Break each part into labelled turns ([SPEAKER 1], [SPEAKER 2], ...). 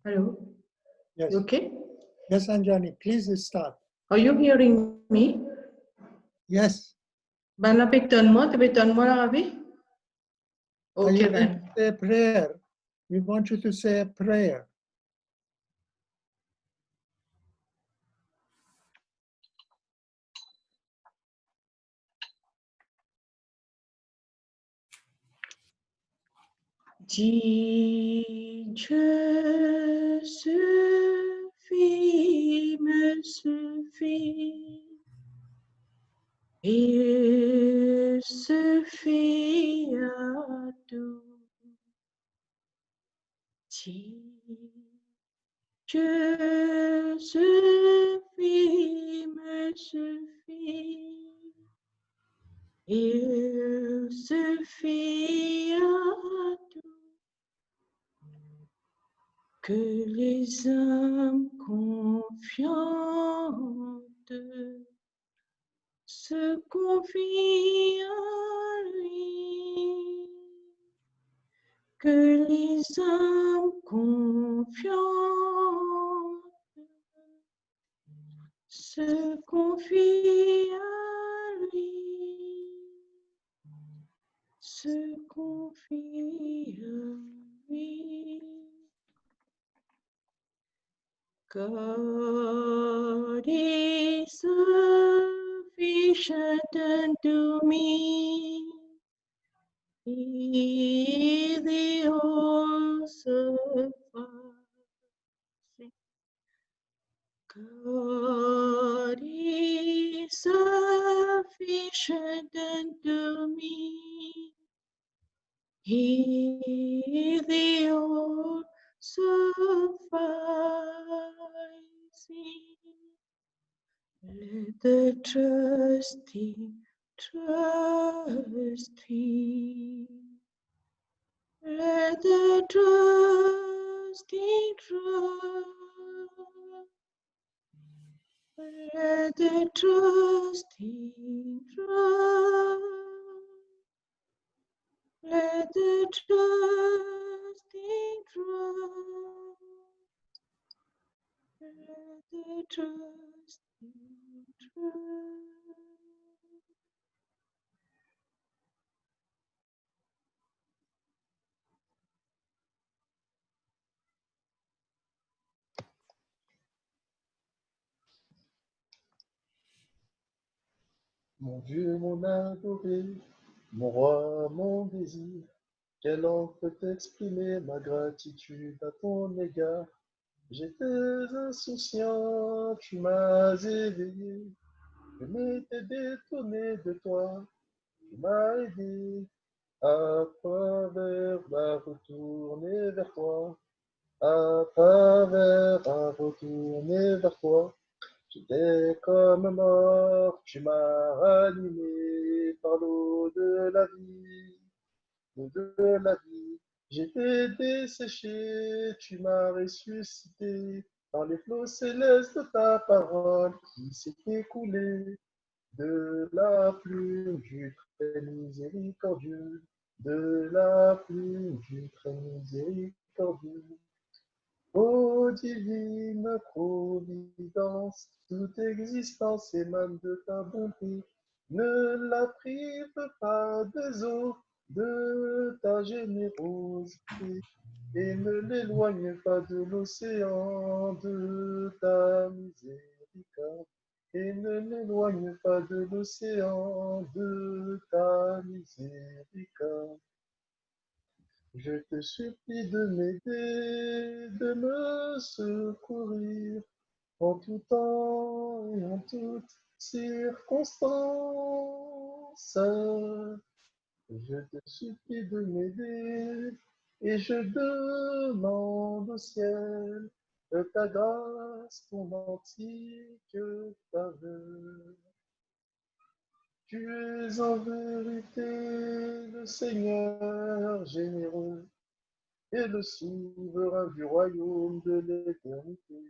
[SPEAKER 1] Hello.
[SPEAKER 2] Yes.
[SPEAKER 1] You okay?
[SPEAKER 2] Yes, Anjani, please start.
[SPEAKER 1] Are you hearing me?
[SPEAKER 2] Yes.
[SPEAKER 1] Ben apik tanmo, tabi tanmo na abi?
[SPEAKER 2] Are you
[SPEAKER 1] Okay
[SPEAKER 2] going
[SPEAKER 1] then.
[SPEAKER 2] to say a prayer? We want you to say a prayer.
[SPEAKER 1] Dis Dieu suffit, me suffit. Il suffit à tout. Dis Dieu suffit, me suffit. Il suffit à tout que les âmes confiantes se confient à lui, que les âmes confiantes se confient à lui, se confient à lui. God is sufficient unto me. He is the all sufficing. God is sufficient unto me. He is the all sufficing. Let the trusting trust Him. Let the trusting trust. Let the trusting trust. Let the trusting trust. Let the trusting trust.
[SPEAKER 3] Mon Dieu, mon adoré, mon roi, mon désir, quelle langue peut exprimer ma gratitude à ton égard? J'étais insouciant, tu m'as éveillé, je m'étais détourné de toi, tu m'as aidé, à travers à retourner vers toi, à travers à retourner vers toi. J'étais comme mort, tu m'as ranimé par l'eau de la vie, l'eau de la vie. J'étais desséché, tu m'as ressuscité dans les flots célestes de ta parole qui s'est écoulée de la plume du très miséricordieux, de la plume du très miséricordieux. Ô divine providence, toute existence émane de ta bonté. Ne la prive pas des eaux de ta générosité et ne l'éloigne pas de l'océan de ta miséricorde. Et ne l'éloigne pas de l'océan de ta miséricorde. Je te supplie de m'aider, de me secourir en tout temps et en toutes circonstances. Je te supplie de m'aider et je demande au ciel ta grâce, ton antique faveur. Tu es en vérité le Seigneur généreux et le souverain du royaume de l'éternité.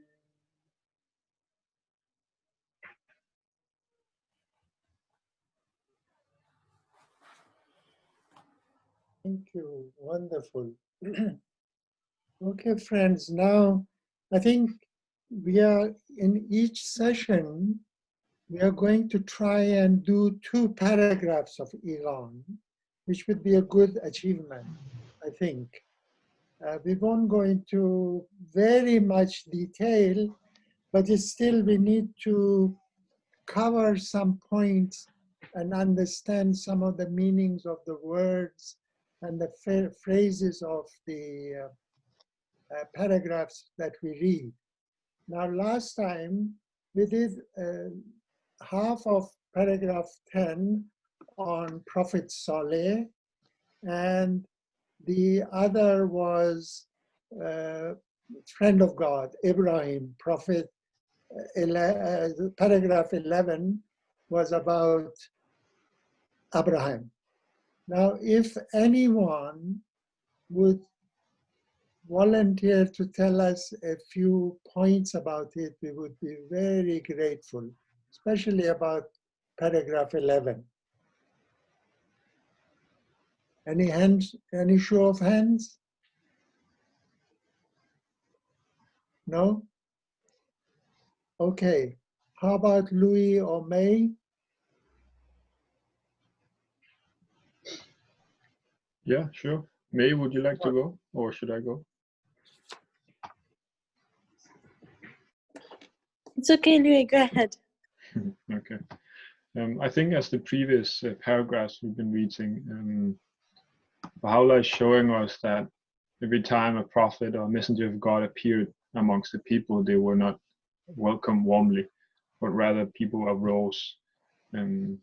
[SPEAKER 2] Thank you. Wonderful. Okay, friends, now I think we are in each session, we are going to try and do 2 paragraphs of Iran, which would be a good achievement, I think. We won't go into very much detail, but it's still we need to cover some points and understand some of the meanings of the words and the phrases of the paragraphs that we read. Now, last time we did half of paragraph 10 on Prophet Saleh, and the other was friend of God, Ibrahim. Paragraph 11 was about Abraham. Now, if anyone would volunteer to tell us a few points about it, we would be very grateful, especially about paragraph 11. Any hands, any show of hands? No? Okay. How about Louis or May?
[SPEAKER 4] Yeah, sure. May, would you like to go, or should I go?
[SPEAKER 5] It's okay, Louis, go ahead.
[SPEAKER 4] Okay. I think as the previous paragraphs we've been reading, Baha'u'llah is showing us that every time a prophet or messenger of God appeared amongst the people, they were not welcomed warmly, but rather people arose, and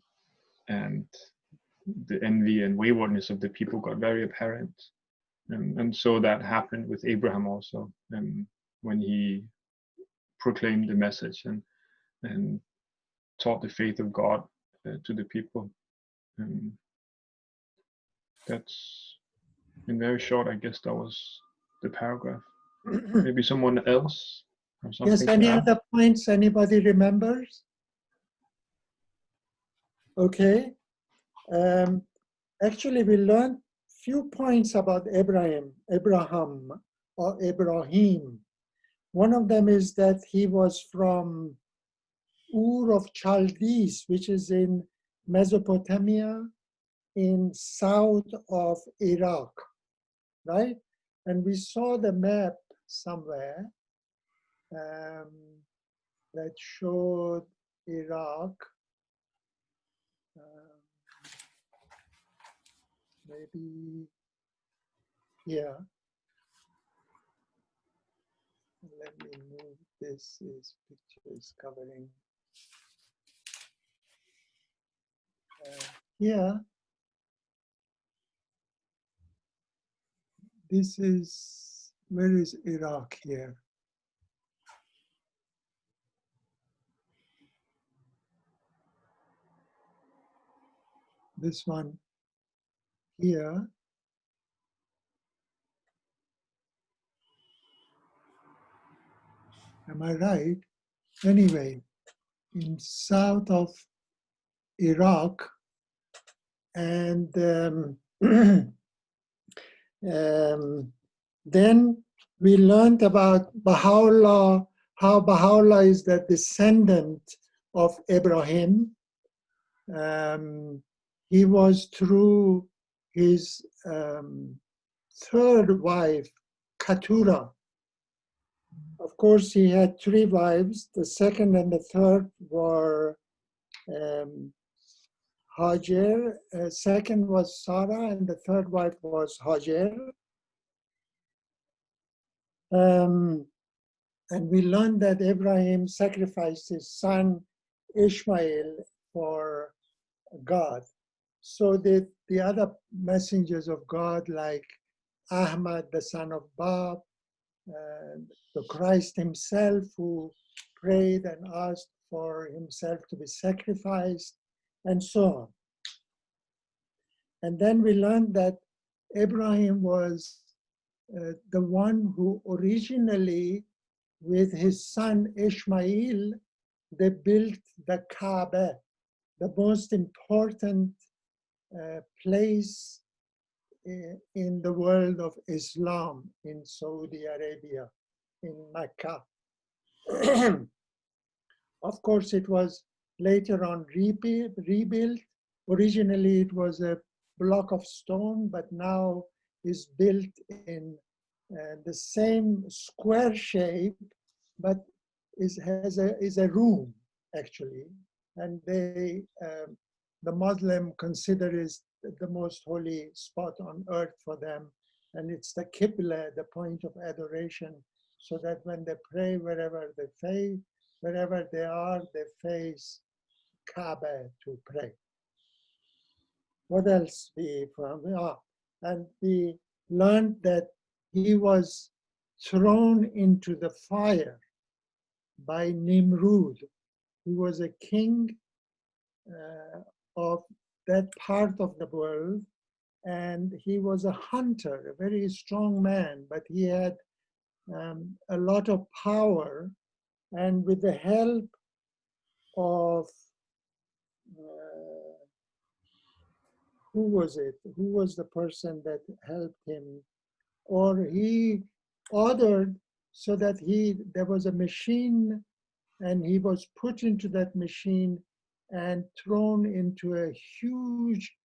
[SPEAKER 4] the envy and waywardness of the people got very apparent. And so that happened with Abraham also, when he proclaimed the message and taught the faith of God to the people. That's, in very short, I guess that was the paragraph. Maybe someone else or something.
[SPEAKER 2] Yes, any other points anybody remembers? Okay. Actually, we learned few points about Abraham or Ibrahim. One of them is that he was from Ur of Chaldees, which is in Mesopotamia, in south of Iraq, right? And we saw the map somewhere that showed Iraq. Maybe here. Let me move this. This picture is covering. Here. This is, where is Iraq here? This one here. Am I right? Anyway, in south of Iraq, and then we learned about Baha'u'llah, how Baha'u'llah is the descendant of Ibrahim. He was through his third wife, Keturah. Of course, he had 3 wives. The second and the third were Hajar. Second was Sarah, and the third wife was Hajar. And we learned that Abraham sacrificed his son Ishmael for God. So did the other messengers of God, like Ahmad, the son of Bab, the Christ himself, who prayed and asked for himself to be sacrificed, and so on. And then we learned that Abraham was the one who originally, with his son Ishmael, they built the Kaaba, the most important place in the world of Islam in Saudi Arabia, in Mecca. Of course, it was later on rebuilt. Originally, it was a block of stone, but now is built in the same square shape, but is a room actually, and they the Muslim consider is the most holy spot on earth for them, and it's the Qibla, the point of adoration, so that when they pray wherever they are, they face Kaaba to pray. What else we found? And we learned that he was thrown into the fire by Nimrud, who was a king of that part of the world, and he was a hunter, a very strong man, but he had a lot of power, and with the help of who was it? Who was the person that helped him? Or he ordered so that there was a machine, and he was put into that machine and thrown into a huge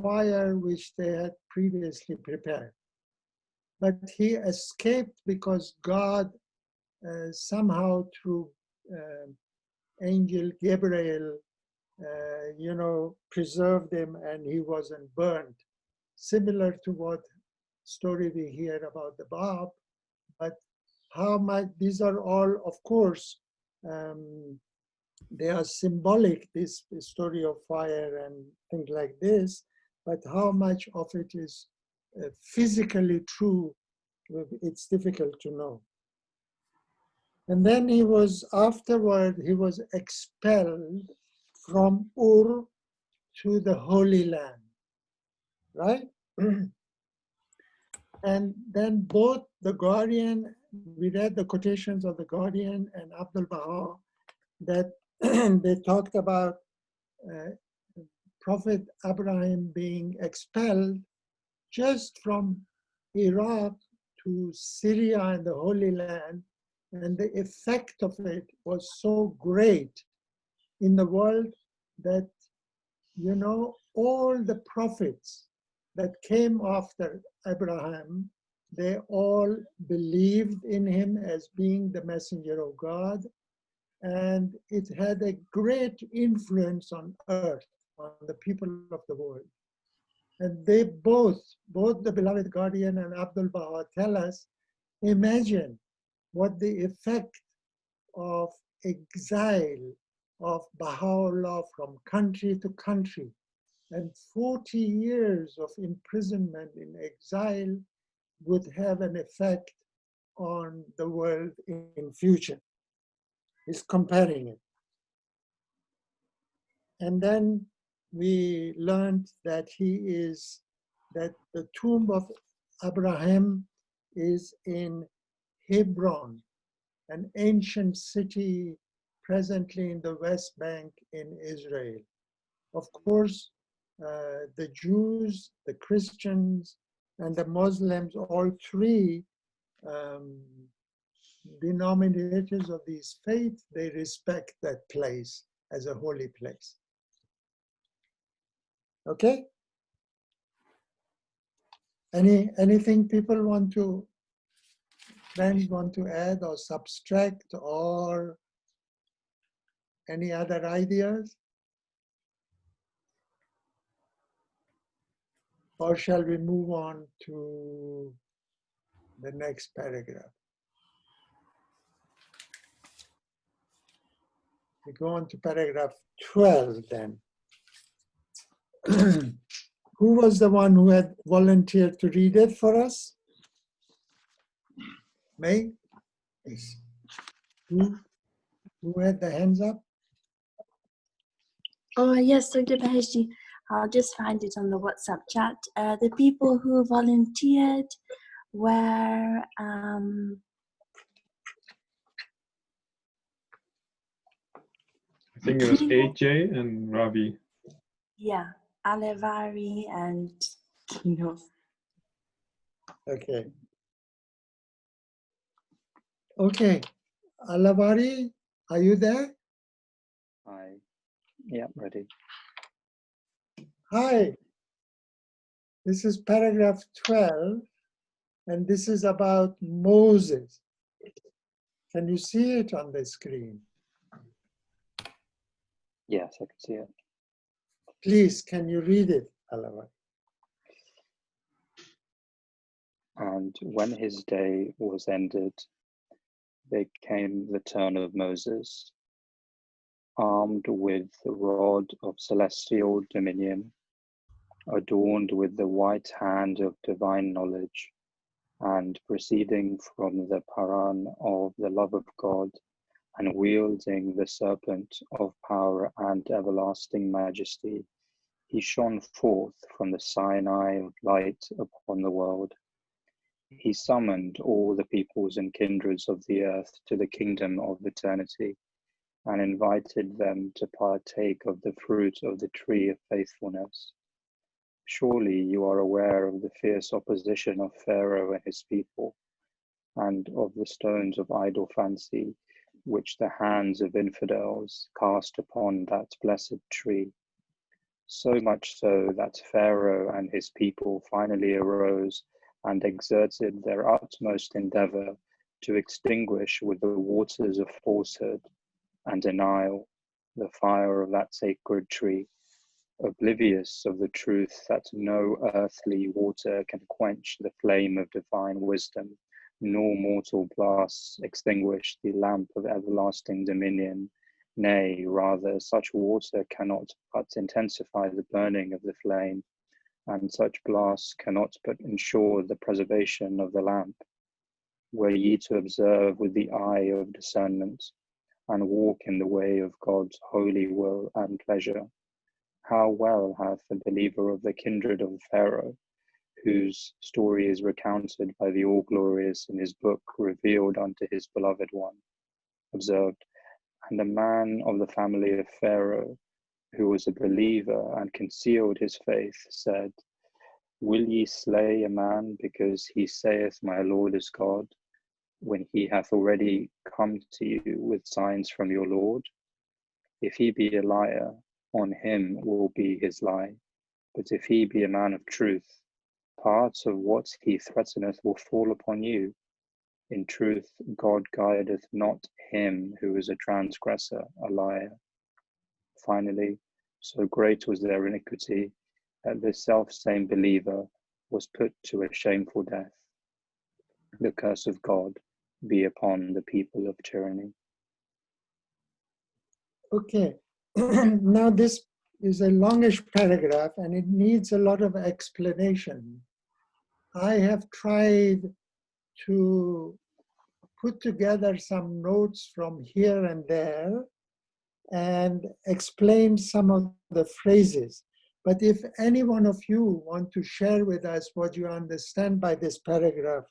[SPEAKER 2] fire which they had previously prepared. But he escaped because God somehow through angel Gabriel, preserved him, and he wasn't burned. Similar to what story we hear about the Bab, but how much these are all, of course, they are symbolic, this story of fire and things like this, but how much of it is physically true, it's difficult to know. And then he was expelled from Ur to the Holy Land, right? And then both the Guardian, we read the quotations of the Guardian and Abdul Baha, that they talked about Prophet Abraham being expelled just from Iraq to Syria and the Holy Land, and the effect of it was so great in the world that, all the prophets that came after Abraham, they all believed in him as being the messenger of God, and it had a great influence on earth, on the people of the world. And they both the beloved Guardian and Abdul Baha tell us, imagine what the effect of exile of Baha'u'llah from country to country, and 40 years of imprisonment in exile would have an effect on the world in future. He's comparing it. And then we learned that that the tomb of Abraham is in Hebron, an ancient city presently in the West Bank in Israel. Of course, the Jews, the Christians, and the Muslims, all three denominators of these faiths, they respect that place as a holy place. Okay? Anything friends want to add or subtract, or any other ideas? Or shall we move on to the next paragraph? We go on to paragraph 12 then. Who was the one who had volunteered to read it for us? May? Yes. Who had the hands up?
[SPEAKER 5] Oh, yes, Dr. Baheshji. I'll just find it on the WhatsApp chat. The people who volunteered were
[SPEAKER 4] I think it was AJ and Ravi.
[SPEAKER 5] yeah, Alevari and Kino.
[SPEAKER 2] Okay. Okay. Alavari, are you there?
[SPEAKER 6] Hi. Yeah, ready.
[SPEAKER 2] Hi. This is paragraph 12, and this is about Moses. Can you see it on the screen?
[SPEAKER 6] Yes, I can see it.
[SPEAKER 2] Please, can you read it, Alavari?
[SPEAKER 6] And when his day was ended, there came the turn of Moses, armed with the rod of celestial dominion, adorned with the white hand of divine knowledge, and proceeding from the Paran of the love of God, and wielding the serpent of power and everlasting majesty, he shone forth from the Sinai of light upon the world. He summoned all the peoples and kindreds of the earth to the kingdom of eternity, and invited them to partake of the fruit of the tree of faithfulness. Surely you are aware of the fierce opposition of Pharaoh and his people, and of the stones of idle fancy, which the hands of infidels cast upon that blessed tree. So much so that Pharaoh and his people finally arose and exerted their utmost endeavor to extinguish with the waters of falsehood and denial the fire of that sacred tree, oblivious of the truth that no earthly water can quench the flame of divine wisdom, nor mortal blasts extinguish the lamp of everlasting dominion. Nay, rather, such water cannot but intensify the burning of the flame, and such blasts cannot but ensure the preservation of the lamp. Were ye to observe with the eye of discernment, and walk in the way of God's holy will and pleasure, how well hath the believer of the kindred of Pharaoh, whose story is recounted by the All-Glorious in his book revealed unto his beloved one, observed, and a man of the family of Pharaoh, who was a believer and concealed his faith, said, Will ye slay a man because he saith, My Lord is God, when he hath already come to you with signs from your Lord? If he be a liar, on him will be his lie. But if he be a man of truth, parts of what he threateneth will fall upon you. In truth, God guideth not him who is a transgressor, a liar. Finally, so great was their iniquity that this self-same believer was put to a shameful death. The curse of God be upon the people of tyranny.
[SPEAKER 2] Okay. Now this is a longish paragraph and it needs a lot of explanation. I have tried to put together some notes from here and there and explain some of the phrases. But if any one of you want to share with us what you understand by this paragraph,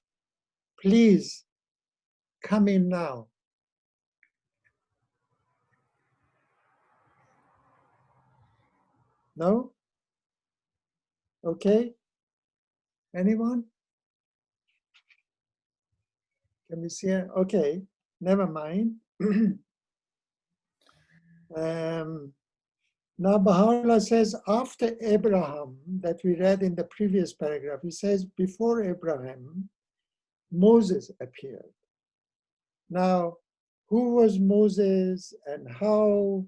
[SPEAKER 2] please come in now. No? Okay? Anyone? Can we see it? Okay, never mind. Now Baha'u'llah says after Abraham, that we read in the previous paragraph, he says before Abraham, Moses appeared. Now, who was Moses and how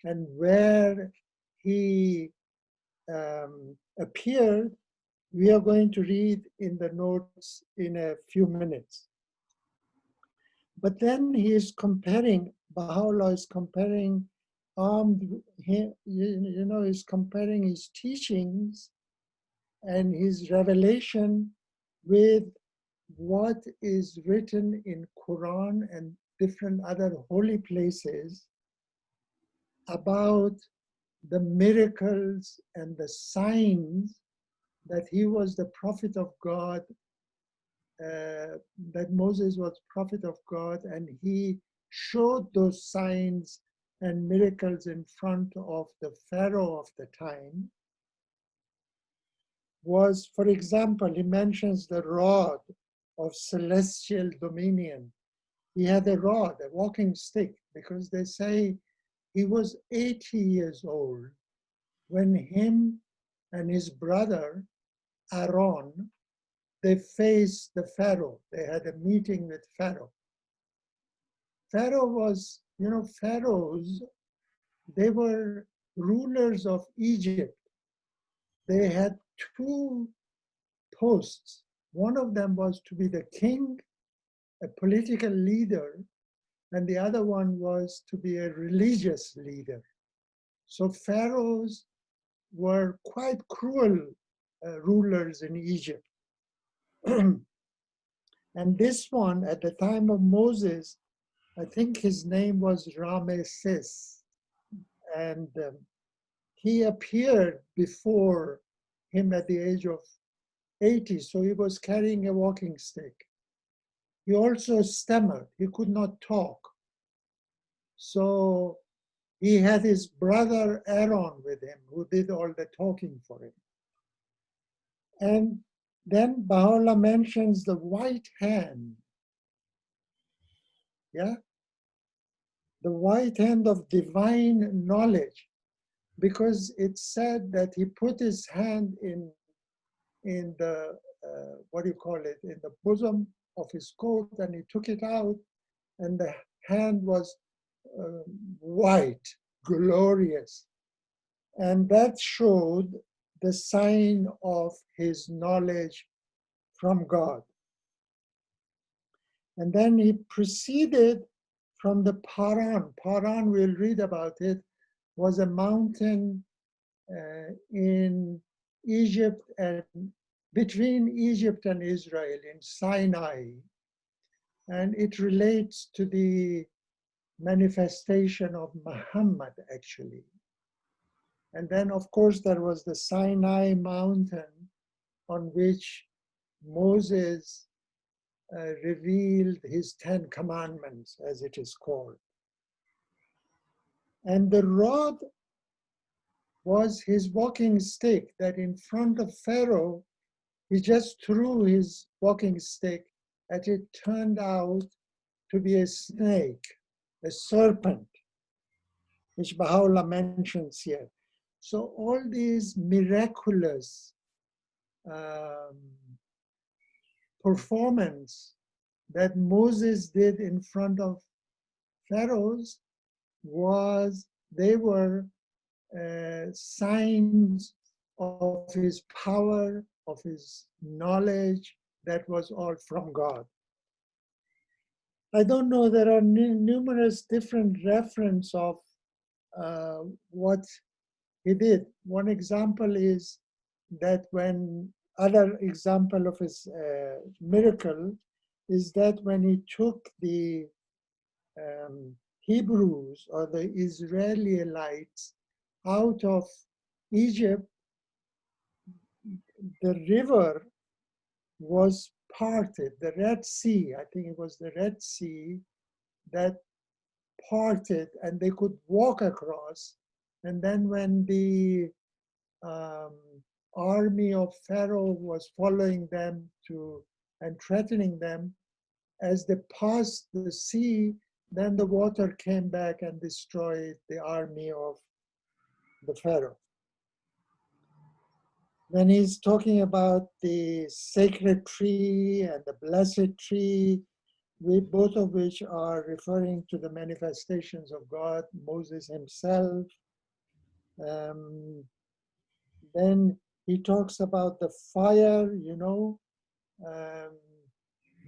[SPEAKER 2] and where he appeared, we are going to read in the notes in a few minutes. But then he is comparing, Baha'u'llah is comparing, is comparing his teachings and his revelation with what is written in Quran and different other holy places about the miracles and the signs that he was the prophet of God, that Moses was prophet of God, and he showed those signs and miracles in front of the Pharaoh of the time. was, for example, he mentions the rod of celestial dominion. He had a rod, a walking stick, because they say he was 80 years old when him and his brother Aaron, they faced the Pharaoh. They had a meeting with Pharaoh. Pharaoh was, pharaohs, they were rulers of Egypt. They had two posts. One of them was to be the king, a political leader, and the other one was to be a religious leader. So pharaohs were quite cruel rulers in Egypt. And this one, at the time of Moses, I think his name was Ramesses. And he appeared before him at the age of 80, so he was carrying a walking stick. He also stammered, he could not talk. So he had his brother Aaron with him, who did all the talking for him. And then Baha'u'llah mentions the white hand. Yeah? The white hand of divine knowledge, because it's said that he put his hand in the, in the bosom of his coat, and he took it out, and the hand was white, glorious. And that showed the sign of his knowledge from God. And then he proceeded from the Paran. Paran, we'll read about it, was a mountain in Egypt and between Egypt and Israel in Sinai. And it relates to the manifestation of Muhammad, actually. And then, of course, there was the Sinai mountain on which Moses revealed his 10 commandments, as it is called. And the rod was his walking stick, that in front of Pharaoh, he just threw his walking stick, and it turned out to be a snake, a serpent, which Baha'u'llah mentions here. So all these miraculous performance that Moses did in front of pharaohs they were signs of his power, of his knowledge, that was all from God. I don't know, there are numerous different references of what he did. One example is that other example of his miracle is that when he took the Hebrews or the Israelites out of Egypt, the river was parted, the Red Sea, I think it was the Red Sea that parted, and they could walk across. And then when the army of Pharaoh was following them and threatening them, as they passed the sea, then the water came back and destroyed the army of the Pharaoh. When he's talking about the sacred tree and the blessed tree, both of which are referring to the manifestations of God, Moses himself. Then he talks about the fire,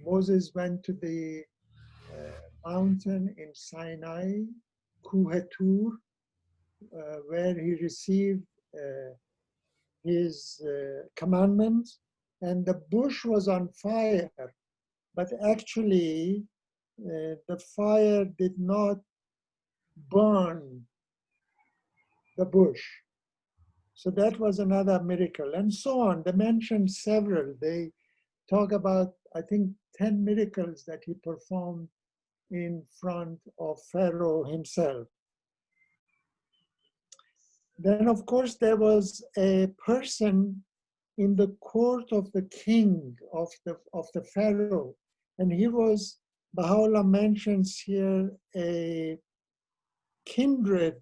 [SPEAKER 2] Moses went to the mountain in Sinai, Kuhetur, where he received his commandments, and the bush was on fire, but actually the fire did not burn the bush. So that was another miracle, and so on. They mentioned several. They talk about, I think, 10 miracles that he performed in front of Pharaoh himself. Then, of course, there was a person in the court of the king of the Pharaoh. And he was, Baha'u'llah mentions here, a kindred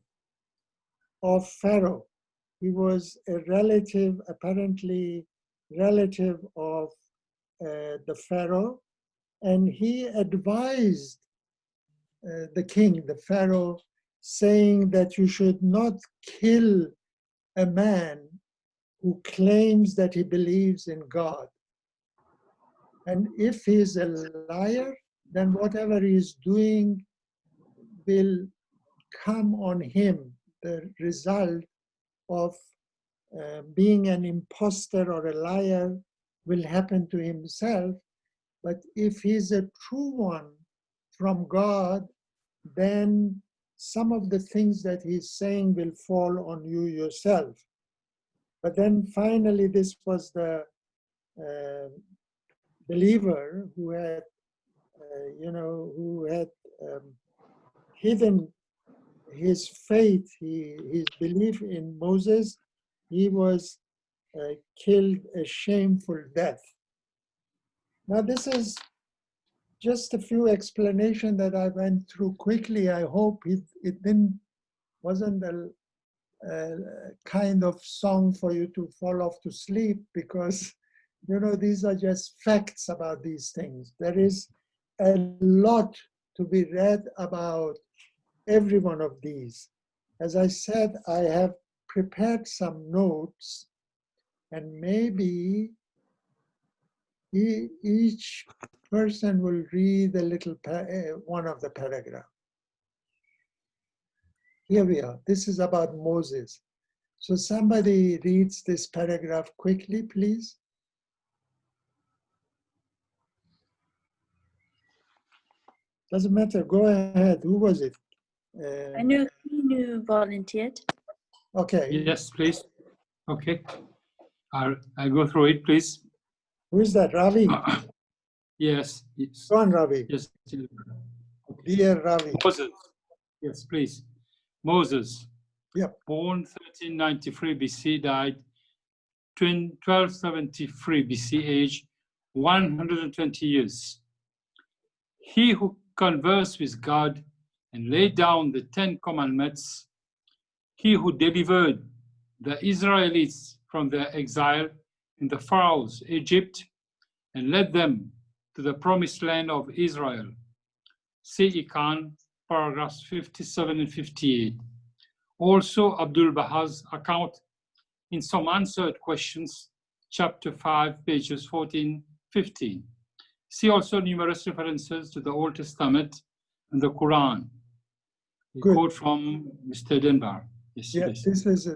[SPEAKER 2] of Pharaoh. He was a relative, apparently relative of the Pharaoh, and he advised the king, the Pharaoh, saying that you should not kill a man who claims that he believes in God. And if he is a liar, then whatever he is doing will come on him, the result of being an imposter or a liar will happen to himself. But if he's a true one from God, then some of the things that he's saying will fall on you yourself. But then finally, this was the believer who had, who had hidden his faith, his belief in Moses. He was killed a shameful death. Now, this is just a few explanations that I went through quickly. I hope it wasn't a kind of song for you to fall off to sleep, because these are just facts about these things. There is a lot to be read about every one of these. As I said, I have prepared some notes, and maybe each person will read a little one of the paragraph. Here we are. This is about Moses. So somebody reads this paragraph quickly, please. Doesn't matter. Go ahead. Who was it?
[SPEAKER 5] I knew you volunteered.
[SPEAKER 2] Okay.
[SPEAKER 7] Yes, please. Okay. I'll go through it, please.
[SPEAKER 2] Who is that? Ravi?
[SPEAKER 7] Yes. Yes.
[SPEAKER 2] Go on, Ravi.
[SPEAKER 7] Yes. Okay.
[SPEAKER 2] Dear Ravi.
[SPEAKER 7] Moses. Yes, please. Moses.
[SPEAKER 2] Yep.
[SPEAKER 7] Born 1393 BC, died 1273 BC, age 120 years. He who conversed with God and laid down the 10 commandments, he who delivered the Israelites from their exile in the Pharaoh's Egypt and led them to the promised land of Israel. Kitáb-i-Íqán, paragraphs 57 and 58. Also, Abdul Baha's account in Some Answered Questions, chapter 5, pages 14, 15. See also numerous references to the Old Testament and the Quran. A quote from Mr. Denbar. Yes,
[SPEAKER 2] yes,
[SPEAKER 7] please.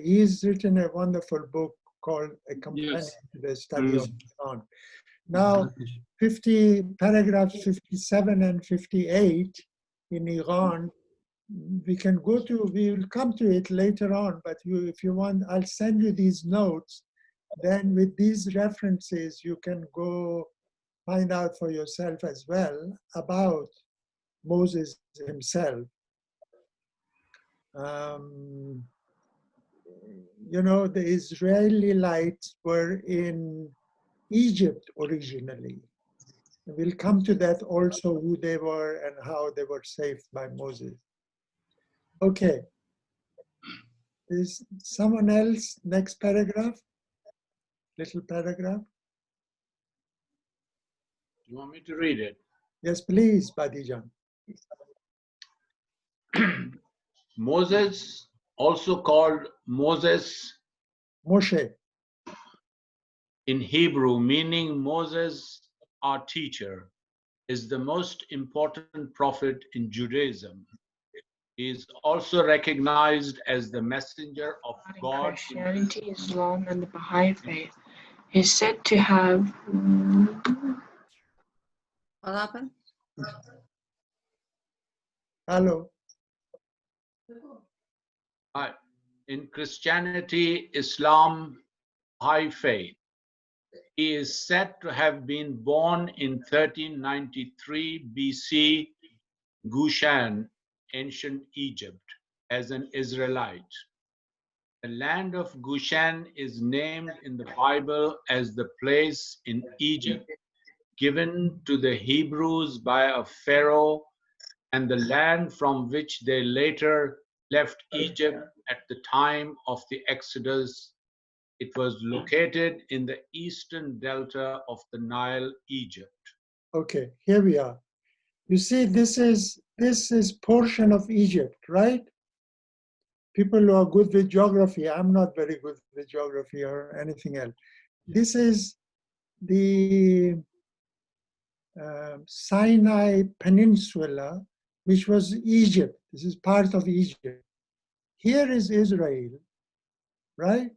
[SPEAKER 2] He's written a wonderful book called A Companion to the Study of Quran. Now, paragraphs 57 and 58 in Iran, we will come to it later on, but if you want, I'll send you these notes. Then with these references, you can go find out for yourself as well about Moses himself. The Israelites were in Egypt originally. We'll come to that also, who they were and how they were saved by Moses. Okay. Is someone else? Next paragraph? Little paragraph.
[SPEAKER 8] You want me to read it?
[SPEAKER 2] Yes, please, Badijan.
[SPEAKER 8] Moses, also called Moses
[SPEAKER 2] Moshe.
[SPEAKER 8] in Hebrew, meaning Moses, our teacher, is the most important prophet in Judaism. He is also recognized as the messenger of God.
[SPEAKER 1] Christianity, Islam, and the Baha'i faith. He is said to have.
[SPEAKER 9] What happened?
[SPEAKER 2] Hello.
[SPEAKER 8] In Christianity, Islam, Baha'i faith. He is said to have been born in 1393 BC, Gushan, ancient Egypt, as an Israelite. The land of Goshen is named in the Bible as the place in Egypt given to the Hebrews by a Pharaoh, and the land from which they later left Egypt at the time of the Exodus. It was located in the eastern delta of the Nile, Egypt.
[SPEAKER 2] Okay, here we are. You see, this is portion of Egypt, right? People who are good with geography, I'm not very good with geography or anything else. This is the Sinai Peninsula, which was Egypt. This is part of Egypt. Here is Israel, right?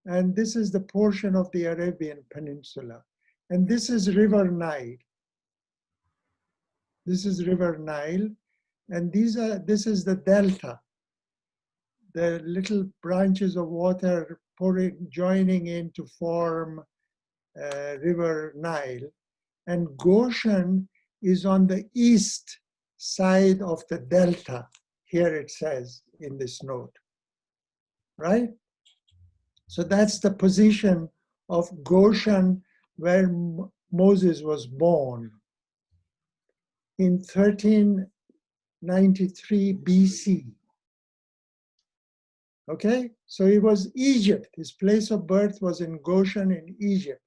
[SPEAKER 2] And this is the portion of the Arabian Peninsula. And this is River Nile. This is River Nile. And this is the delta, the little branches of water joining in to form River Nile. And Goshen is on the east side of the delta. Here it says in this note, right? So that's the position of Goshen where Moses was born in 1393 BC. Okay, so it was Egypt. His place of birth was in Goshen in Egypt,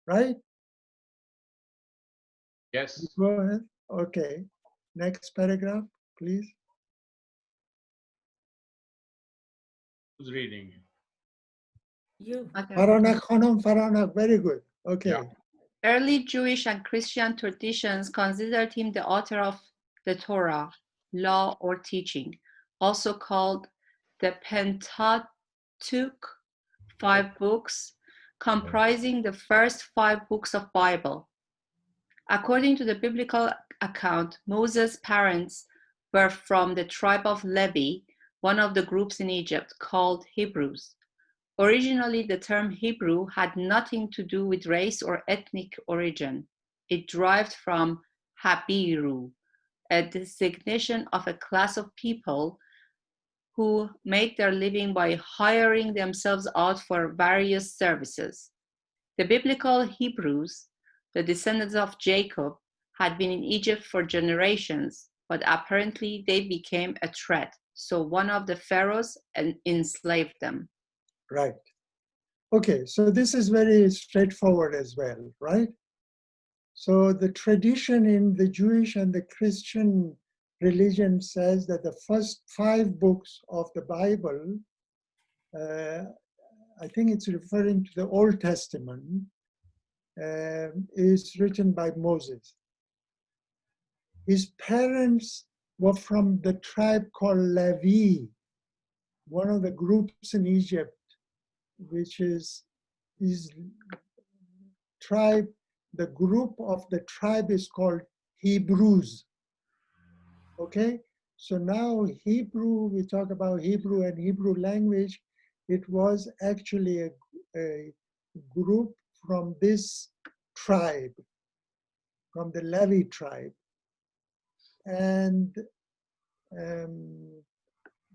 [SPEAKER 2] right?
[SPEAKER 8] Yes.
[SPEAKER 2] Go ahead. Okay, next paragraph, please.
[SPEAKER 8] Who's reading?
[SPEAKER 5] You.
[SPEAKER 2] Faranak Khanum, Faranak, very good. Okay.
[SPEAKER 8] Yeah.
[SPEAKER 9] Early Jewish and Christian traditions considered him the author of the Torah, law or teaching, also called the Pentateuch, 5 books, comprising the first 5 books of Bible. According to the biblical account, Moses' parents were from the tribe of Levi, one of the groups in Egypt called Hebrews. Originally, the term Hebrew had nothing to do with race or ethnic origin. It derived from Habiru, a designation of a class of people who made their living by hiring themselves out for various services. The biblical Hebrews, the descendants of Jacob, had been in Egypt for generations, but apparently they became a threat. So one of the pharaohs enslaved them.
[SPEAKER 2] Right. Okay, so this is very straightforward as well, right? So the tradition in the Jewish and the Christian religion says that the first 5 books of the Bible, I think it's referring to the Old Testament, is written by Moses. His parents were from the tribe called Levi, one of the groups in Egypt, which is tribe, the group of the tribe is called Hebrews. Okay, so now Hebrew, we talk about Hebrew and Hebrew language, it was actually a group from this tribe, from the Levi tribe. And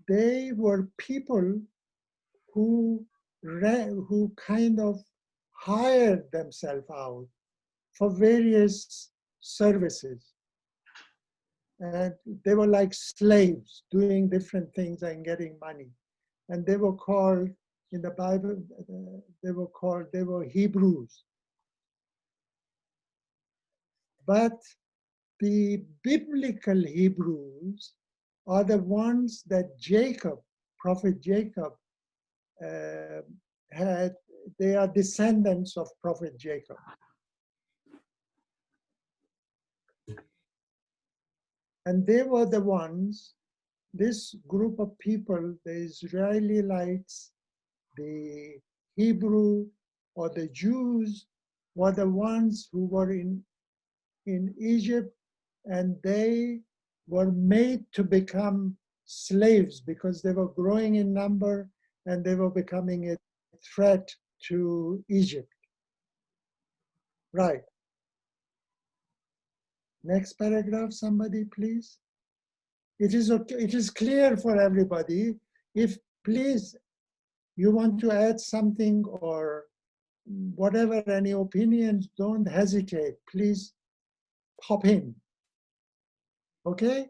[SPEAKER 2] they were people who kind of hired themselves out for various services. And they were like slaves doing different things and getting money. And they were called, in the Bible, they were Hebrews. But the biblical Hebrews are the ones that Jacob, Prophet Jacob, had. They are descendants of Prophet Jacob. And they were the ones, this group of people, the Israelites, the Hebrew or the Jews, were the ones who were in Egypt, and they were made to become slaves because they were growing in number and they were becoming a threat to Egypt. Right. Next paragraph, somebody, please. It is okay. It is clear for everybody. If please, you want to add something or whatever, any opinions, don't hesitate. Please pop in. Okay?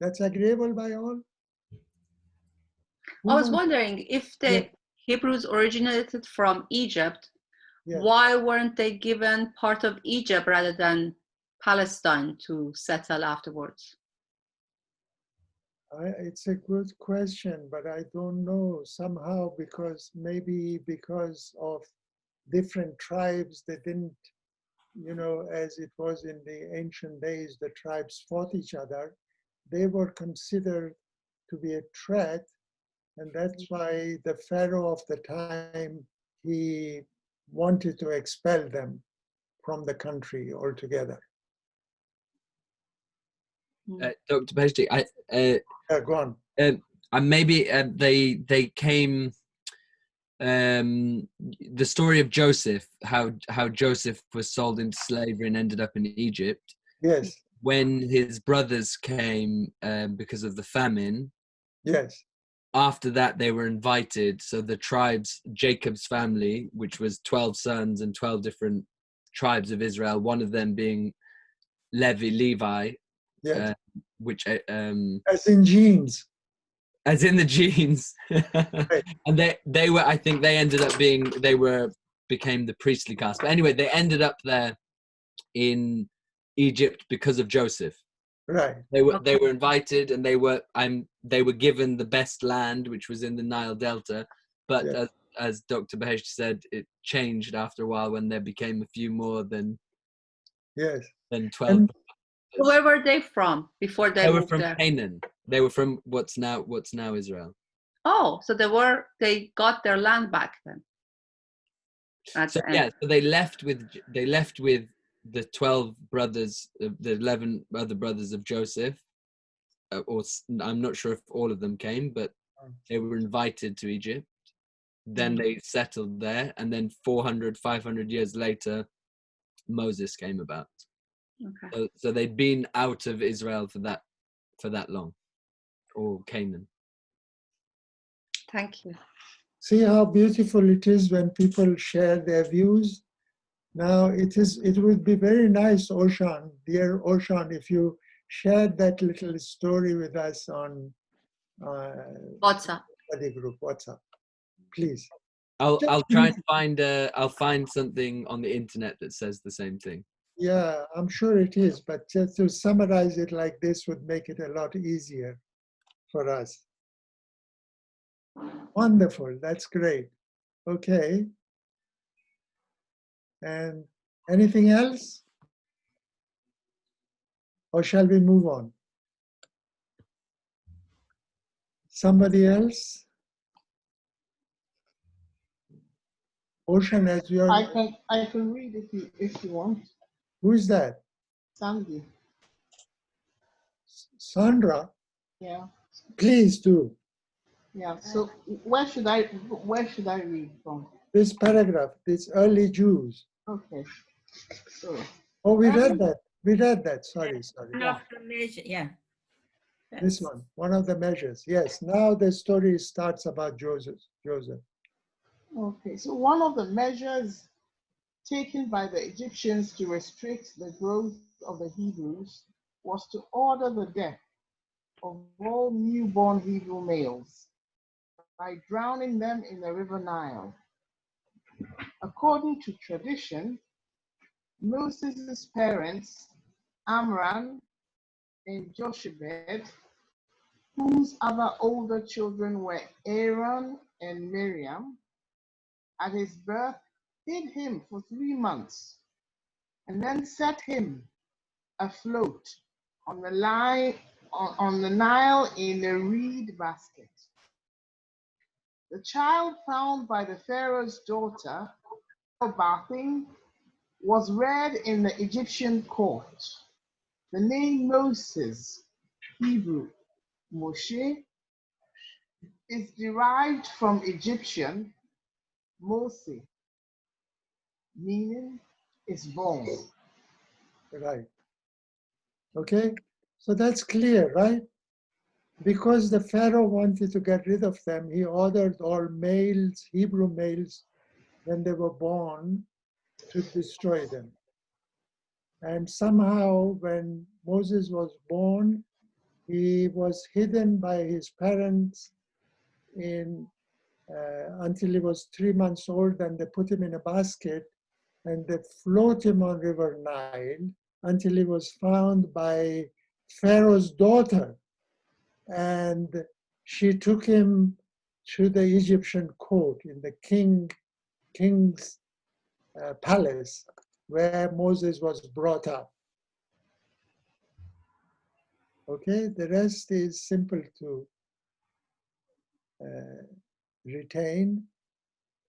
[SPEAKER 2] That's agreeable by all?
[SPEAKER 9] I was wondering if the
[SPEAKER 2] Yeah.
[SPEAKER 9] Hebrews originated from Egypt,
[SPEAKER 2] Yeah.
[SPEAKER 9] why weren't they given part of Egypt rather than Palestine to settle afterwards?
[SPEAKER 2] It's a good question, but I don't know. Somehow, maybe because of different tribes, they didn't, as it was in the ancient days, the tribes fought each other. They were considered to be a threat, and that's why the Pharaoh of the time, he wanted to expel them from the country altogether.
[SPEAKER 10] Dr. Peshti,
[SPEAKER 2] Go on.
[SPEAKER 10] And maybe they came. The story of Joseph, how Joseph was sold into slavery and ended up in Egypt.
[SPEAKER 2] Yes.
[SPEAKER 10] When his brothers came because of the famine.
[SPEAKER 2] Yes.
[SPEAKER 10] After that, they were invited. So the tribes, Jacob's family, which was 12 sons and 12 different tribes of Israel, one of them being Levi.
[SPEAKER 2] Yes.
[SPEAKER 10] Which
[SPEAKER 2] as in genes.
[SPEAKER 10] As in the genes.
[SPEAKER 2] Right.
[SPEAKER 10] And they were, I think they ended up became the priestly caste. But anyway, they ended up there in Egypt because of Joseph.
[SPEAKER 2] Right.
[SPEAKER 10] They were invited, and they were given the best land, which was in the Nile Delta. But
[SPEAKER 2] Yeah.
[SPEAKER 10] as Dr. Baheshti said, it changed after a while when there became a few more than 12.
[SPEAKER 2] And
[SPEAKER 9] where were they from before they moved
[SPEAKER 10] were from
[SPEAKER 9] there?
[SPEAKER 10] Canaan. They were from what's now Israel.
[SPEAKER 9] Oh, so they got their land back then.
[SPEAKER 10] So they left with the 12 brothers, the 11 other brothers of Joseph, or I'm not sure if all of them came, but they were invited to Egypt. Then they settled there, and then 500 years later, Moses came about.
[SPEAKER 9] Okay.
[SPEAKER 10] So they'd been out of Israel for that long, or Canaan.
[SPEAKER 9] Thank you.
[SPEAKER 2] See how beautiful it is when people share their views. Now it would be very nice, Oshan, dear Oshan, if you shared that little story with us on
[SPEAKER 9] WhatsApp.
[SPEAKER 2] Study group, WhatsApp, please.
[SPEAKER 10] I'll try and I'll find something on the internet that says the same thing.
[SPEAKER 2] Yeah, I'm sure it is, but just to summarize it like this would make it a lot easier for us. Wonderful, that's great. Okay. And anything else? Or shall we move on? Somebody else? Ocean, as you are.
[SPEAKER 11] I can read if you want.
[SPEAKER 2] Who is that?
[SPEAKER 11] Sandy.
[SPEAKER 2] Sandra?
[SPEAKER 11] Yeah.
[SPEAKER 2] Please do.
[SPEAKER 11] Yeah. So where should I read from?
[SPEAKER 2] This paragraph, this early Jews.
[SPEAKER 11] Okay. So.
[SPEAKER 2] Oh, we read that. We read that. Sorry.
[SPEAKER 12] Yeah.
[SPEAKER 2] This one of the measures. Yes. Now the story starts about Joseph.
[SPEAKER 11] Okay. So one of the measures taken by the Egyptians to restrict the growth of the Hebrews was to order the death of all newborn Hebrew males by drowning them in the river Nile. According to tradition, Moses' parents, Amram and Jochebed, whose other older children were Aaron and Miriam, at his birth hid him for 3 months and then set him afloat on the Nile in a reed basket. The child found by the Pharaoh's daughter bathing was reared in the Egyptian court. The name Moses, Hebrew Moshe, is derived from Egyptian Mose, meaning is born.
[SPEAKER 2] Right. Okay. So that's clear, right? Because the Pharaoh wanted to get rid of them, he ordered all males, Hebrew males, when they were born, to destroy them. And somehow, when Moses was born, he was hidden by his parents until he was 3 months old, and they put him in a basket and they float him on River Nile until he was found by Pharaoh's daughter. And she took him to the Egyptian court in the king's palace where Moses was brought up. Okay, the rest is simple to retain.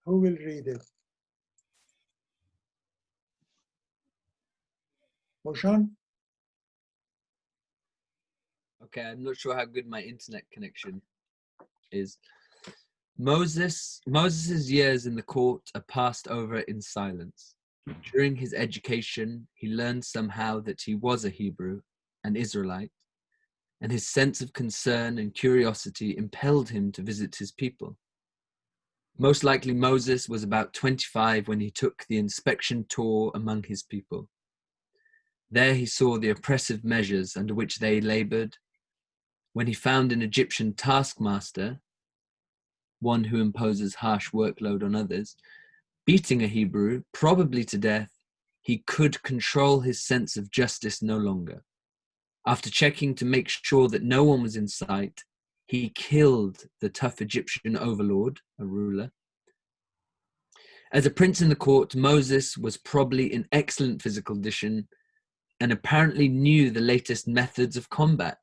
[SPEAKER 2] Who will read it? Moshan?
[SPEAKER 10] Okay, I'm not sure how good my internet connection is. Moses's years in the court are passed over in silence. During his education, he learned somehow that he was a Hebrew, an Israelite, and his sense of concern and curiosity impelled him to visit his people. Most likely Moses was about 25 when he took the inspection tour among his people. There he saw the oppressive measures under which they labored. When he found an Egyptian taskmaster, one who imposes harsh workload on others, beating a Hebrew, probably to death, he could control his sense of justice no longer. After checking to make sure that no one was in sight, he killed the tough Egyptian overlord, a ruler. As a prince in the court, Moses was probably in excellent physical condition and apparently knew the latest methods of combat.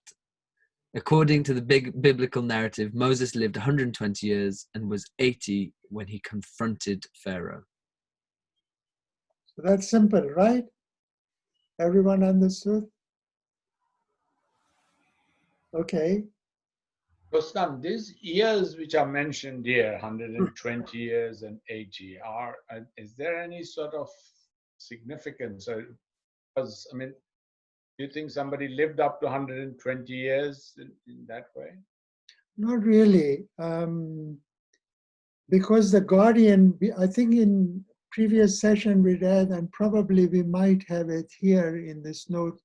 [SPEAKER 10] According to the biblical narrative, Moses lived 120 years and was 80 when he confronted Pharaoh.
[SPEAKER 2] So that's simple, right? Everyone understood? Okay.
[SPEAKER 8] Rostam, these years which are mentioned here, 120 years and 80, is there any sort of significance? Because, I mean, do you think somebody lived up to 120 years in that way?
[SPEAKER 2] Not really. Because the guardian, I think in previous session we read, and probably we might have it here in this note,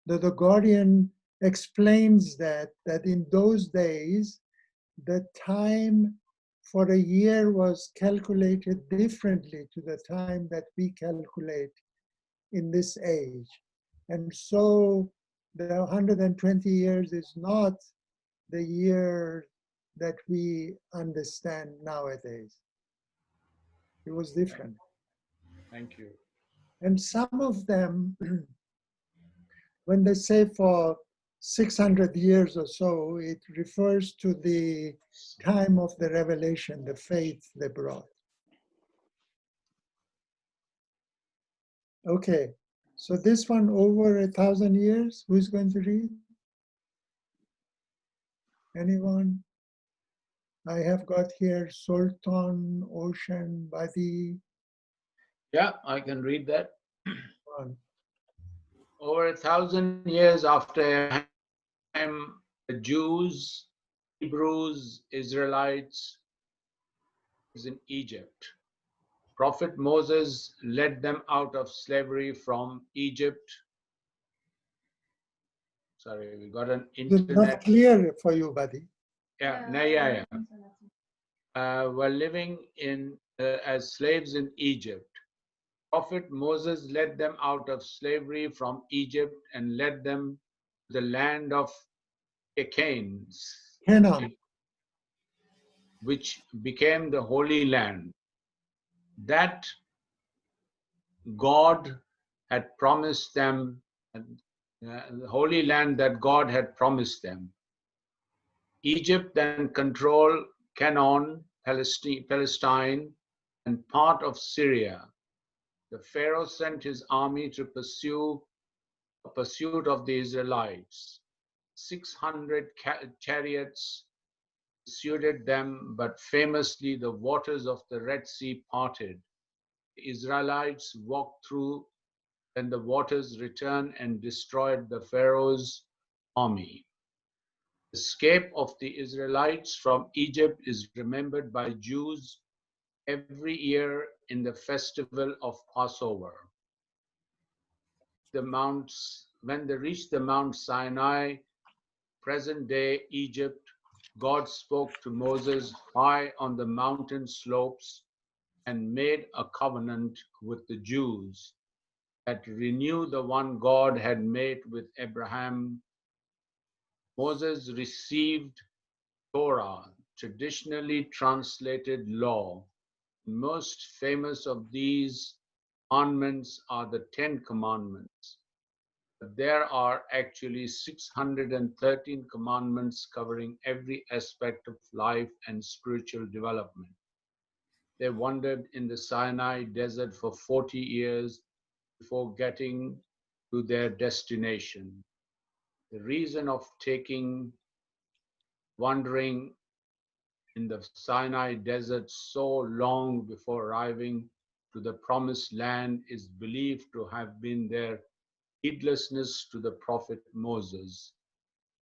[SPEAKER 2] that the guardian explains that in those days, the time for a year was calculated differently to the time that we calculate in this age. And so the 120 years is not the year that we understand nowadays. It was different.
[SPEAKER 8] Thank you.
[SPEAKER 2] And some of them, when they say for 600 years or so, it refers to the time of the revelation, the faith they brought. Okay, so this one over 1,000 years, who's going to read? Anyone? I have got here Sultan, Ocean, Badi.
[SPEAKER 8] Yeah, I can read that. Over 1,000 years after Abraham, the Jews, Hebrews, Israelites in Egypt. Prophet Moses led them out of slavery from Egypt. Sorry, we got an internet.
[SPEAKER 2] It's not clear for you, Badi.
[SPEAKER 8] Yeah. Were living as slaves in Egypt. Prophet Moses led them out of slavery from Egypt and led them to the land of Canaan, which became the Holy Land that God had promised them, the Holy Land that God had promised them. Egypt then controlled Canaan, Palestine, and part of Syria. The Pharaoh sent his army to pursue a pursuit of the Israelites. 600 chariots pursued them, but famously the waters of the Red Sea parted. The Israelites walked through, then the waters returned and destroyed the Pharaoh's army. The The escape of the Israelites from Egypt is remembered by Jews every year in the festival of Passover. When they reached the Mount Sinai, present-day Egypt, God spoke to Moses high on the mountain slopes and made a covenant with the Jews that renew the one God had made with Abraham. Moses received Torah, traditionally translated law. Most famous of these commandments are the 10 Commandments. But there are actually 613 commandments covering every aspect of life and spiritual development. They wandered in the Sinai desert for 40 years before getting to their destination. The reason of wandering in the Sinai desert so long before arriving to the promised land is believed to have been their heedlessness to the prophet Moses,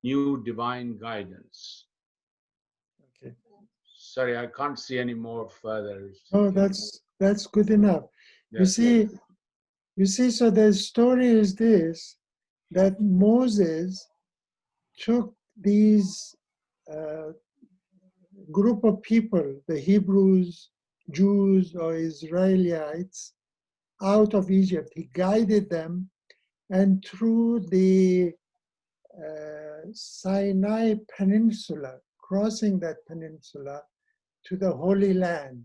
[SPEAKER 8] new divine guidance.
[SPEAKER 2] Okay.
[SPEAKER 8] Sorry, I can't see any more further.
[SPEAKER 2] Oh, that's good enough.
[SPEAKER 8] Yes.
[SPEAKER 2] You see, so the story is this, that Moses took these group of people, the Hebrews, Jews, or Israelites, out of Egypt. He guided them, and through the Sinai Peninsula, crossing that peninsula to the Holy Land,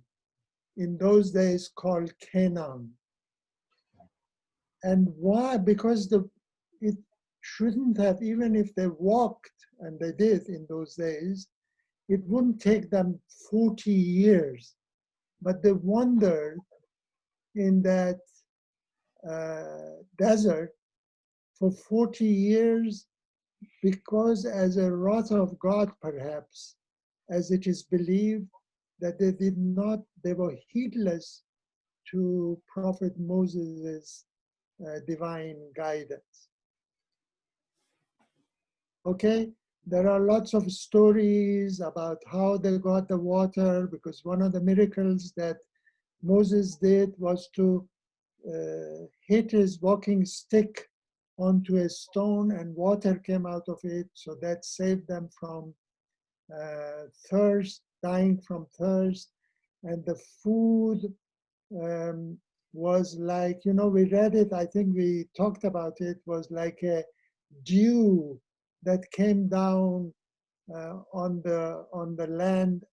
[SPEAKER 2] in those days called Canaan. And why? Because it shouldn't have, even if they walked, and they did in those days, it wouldn't take them 40 years. But they wandered in that desert for 40 years because, as a wrath of God, perhaps, as it is believed, that they were heedless to Prophet Moses' divine guidance. Okay, there are lots of stories about how they got the water, because one of the miracles that Moses did was to hit his walking stick onto a stone and water came out of it, so that saved them from thirst, dying from thirst. And the food was like, we read it, I think we talked about it, was like a dew that came down on the land,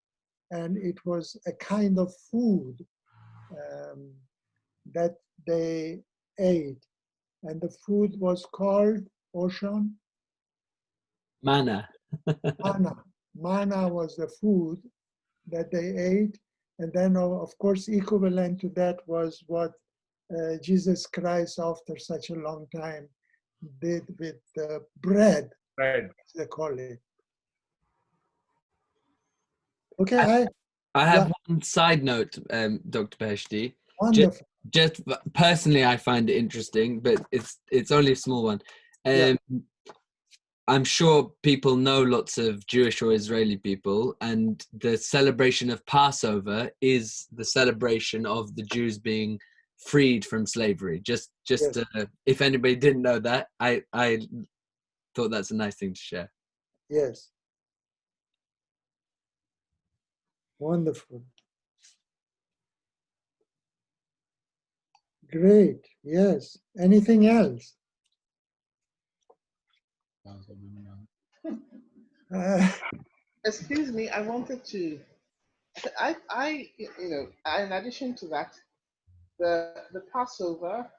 [SPEAKER 2] and it was a kind of food that they ate. And the food was called, Ocean?
[SPEAKER 10] Manna.
[SPEAKER 2] Manna. Manna was the food that they ate. And then, of course, equivalent to that was what Jesus Christ, after such a long time, did with bread,
[SPEAKER 8] Bread.
[SPEAKER 2] as they call it. Okay,
[SPEAKER 10] I have one side note, Dr. Beheshti.
[SPEAKER 2] Wonderful.
[SPEAKER 10] Just personally, I find it interesting, but it's only a small one. I'm sure people know lots of Jewish or Israeli people, and the celebration of Passover is the celebration of the Jews being freed from slavery. Just
[SPEAKER 2] Yes.
[SPEAKER 10] If anybody didn't know that, I thought that's a nice thing to share.
[SPEAKER 2] Yes. Wonderful. Great. Yes. Anything else?
[SPEAKER 11] Excuse me, I wanted to. In addition to that, the Passover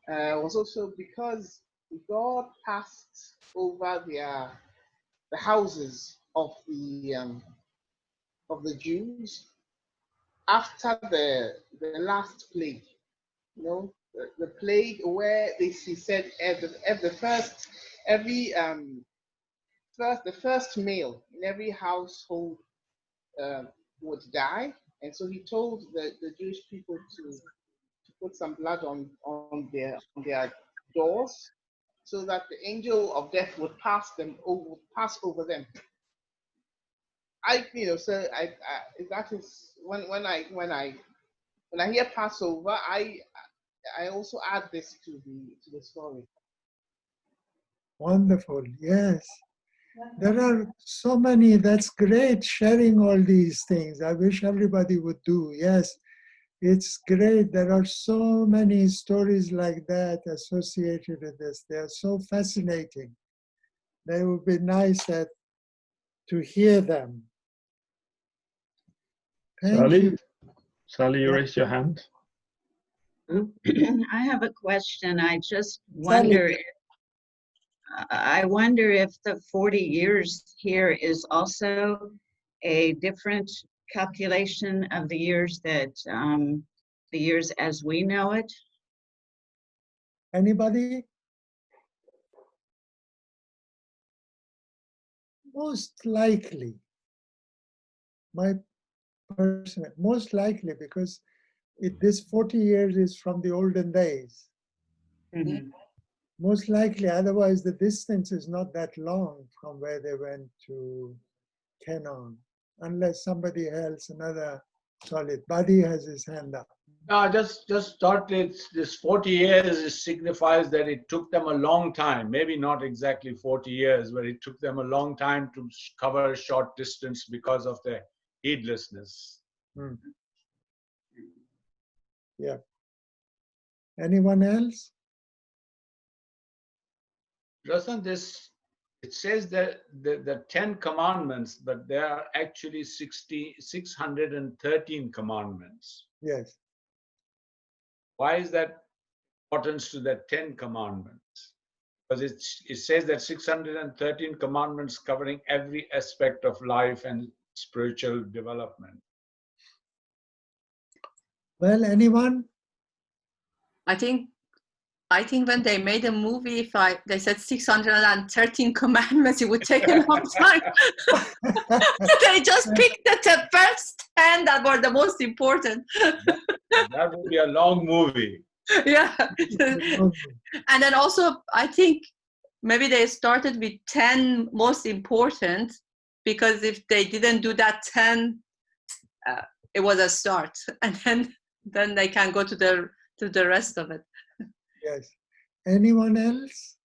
[SPEAKER 11] was also because God passed over the houses of the Jews after the last plague. The plague where he said the first male in every household would die, and so he told the Jewish people to put some blood on their doors so that the angel of death would pass over them. So that is when I hear Passover, I also add this to the story.
[SPEAKER 2] Wonderful, yes. There are so many, that's great, sharing all these things. I wish everybody would do, yes. It's great. There are so many stories like that associated with this. They are so fascinating. They would be nice to hear them. Thank you.
[SPEAKER 4] Sally, you raised your hand.
[SPEAKER 12] I have a question. I just wonder. I wonder if the 40 years here is also a different calculation of the years that the years as we know it.
[SPEAKER 2] Anybody? Most likely. My person, most likely, because this 40 years is from the olden days.
[SPEAKER 12] Mm-hmm.
[SPEAKER 2] Most likely, otherwise the distance is not that long from where they went to Canaan, unless somebody else, another solid. Buddy has his hand up.
[SPEAKER 8] No, I just thought this 40 years signifies that it took them a long time, maybe not exactly 40 years, but it took them a long time to cover a short distance because of their heedlessness.
[SPEAKER 2] Hmm. Yeah. Anyone else?
[SPEAKER 8] Doesn't this, it says that the 10 commandments, but there are actually 613 commandments.
[SPEAKER 2] Yes.
[SPEAKER 8] Why is that importance to the 10 commandments? Because it says that 613 commandments covering every aspect of life and spiritual development.
[SPEAKER 2] Well, anyone?
[SPEAKER 9] I think when they made a movie, they said 613 commandments, it would take a long time. They just picked the first 10 that were the most important.
[SPEAKER 8] That would be a long movie.
[SPEAKER 9] Yeah. And then also, I think maybe they started with 10 most important, because if they didn't do that 10, it was a start. And then they can go to the rest of it.
[SPEAKER 2] Yes. Anyone else?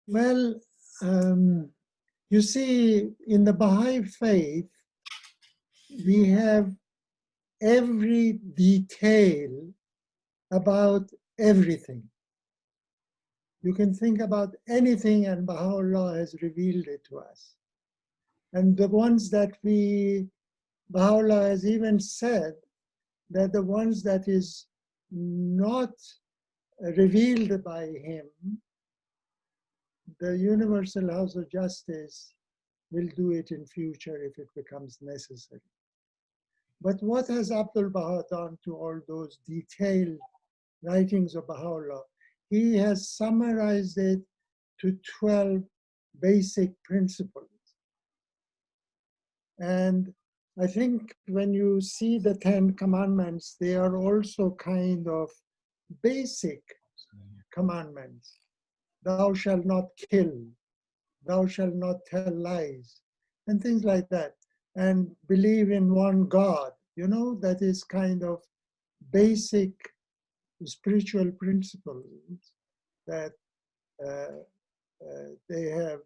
[SPEAKER 2] Well, you see, in the Baha'i faith, we have every detail about everything. You can think about anything and Baha'u'llah has revealed it to us. And the ones that Baha'u'llah has even said that the ones that is not revealed by him, the Universal House of Justice will do it in future if it becomes necessary. But what has Abdul Baha done to all those detailed writings of Baha'u'llah? He has summarized it to 12 basic principles. And I think when you see the 10 commandments, they are also kind of basic commandments. Thou shalt not kill, thou shalt not tell lies, and things like that. And believe in one God, that is kind of basic spiritual principles that they have.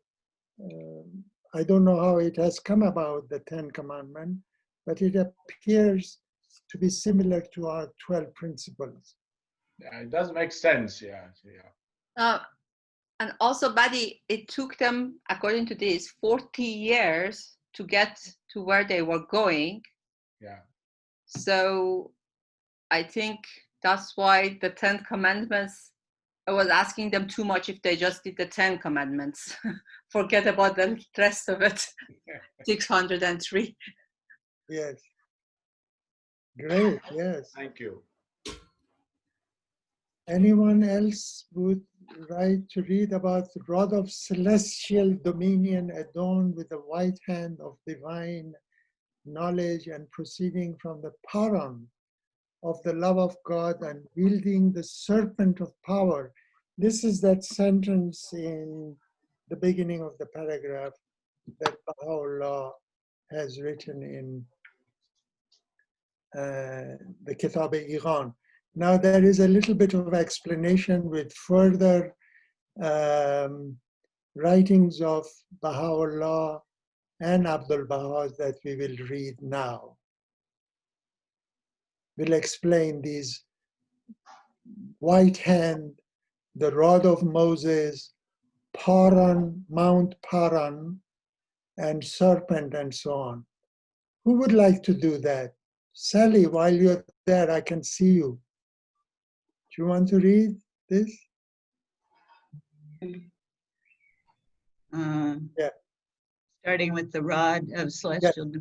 [SPEAKER 2] I don't know how it has come about, the 10 Commandments, but it appears to be similar to our 12 principles.
[SPEAKER 8] Yeah, it does make sense, yeah.
[SPEAKER 9] And also, Buddy, it took them, according to this, 40 years to get to where they were going.
[SPEAKER 8] Yeah.
[SPEAKER 9] So I think that's why the 10 Commandments, I was asking them too much if they just did the 10 Commandments. Forget about the rest of it. 603.
[SPEAKER 2] Yes. Great, yes.
[SPEAKER 8] Thank you.
[SPEAKER 2] Anyone else would like to read about the rod of celestial dominion adorned with the white hand of divine knowledge and proceeding from the paran of the love of God and wielding the serpent of power. This is that sentence in the beginning of the paragraph that Baha'u'llah has written in the Kitáb-i-Íqán. Now there is a little bit of explanation with further writings of Baha'u'llah and Abdul Baha that we will read now. We'll explain these white hand, the rod of Moses, Paran, Mount Paran, and serpent, and so on. Who would like to do that? Sally, while you're there, I can see you. Do you want to read this? Yeah.
[SPEAKER 12] Starting with the rod of celestial.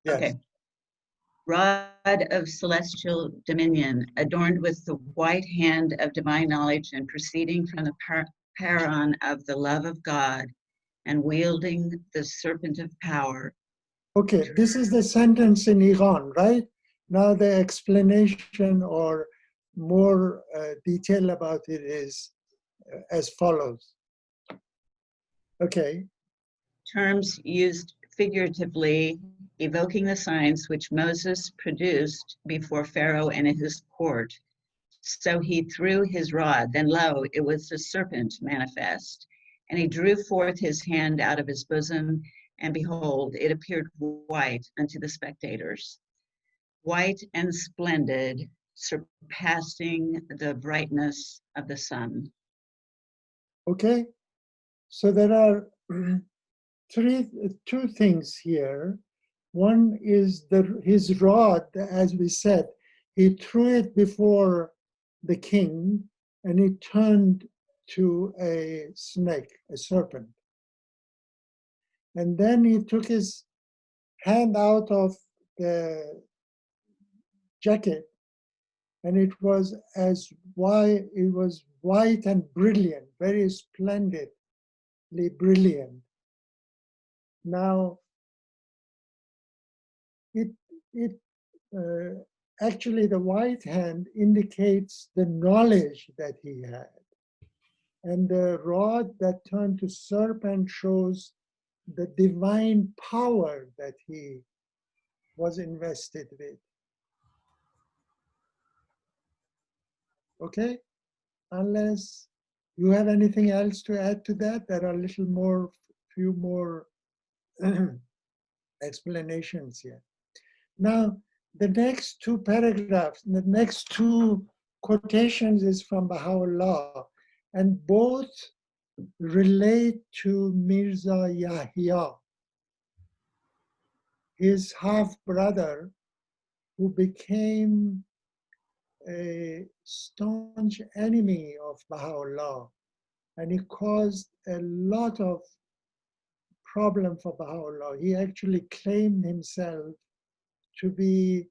[SPEAKER 2] Yes.
[SPEAKER 12] Okay. Rod of celestial dominion, adorned with the white hand of divine knowledge and proceeding from the paran of the love of God and wielding the serpent of power.
[SPEAKER 2] Okay, this is the sentence in Iran, right? Now the explanation or more detail about it is as follows. Okay.
[SPEAKER 12] Terms used figuratively, evoking the signs which Moses produced before Pharaoh and his court. So he threw his rod, then lo, it was the serpent manifest. And he drew forth his hand out of his bosom, and behold, it appeared white unto the spectators, white and splendid, surpassing the brightness of the sun.
[SPEAKER 2] Okay, so there are two things here. One is his rod, as we said, he threw it before the king and it turned to a snake, a serpent. And then he took his hand out of the jacket and it was white and brilliant, very splendidly brilliant. Now, actually the white hand indicates the knowledge that he had. And the rod that turned to serpent shows the divine power that he was invested with. Okay? Unless you have anything else to add to that, there are few more explanations here. Now, the next two paragraphs, the next two quotations is from Baha'u'llah, and both relate to Mirza Yahya, his half-brother, who became a staunch enemy of Baha'u'llah, and he caused a lot of problem for Baha'u'llah. He actually claimed himself to be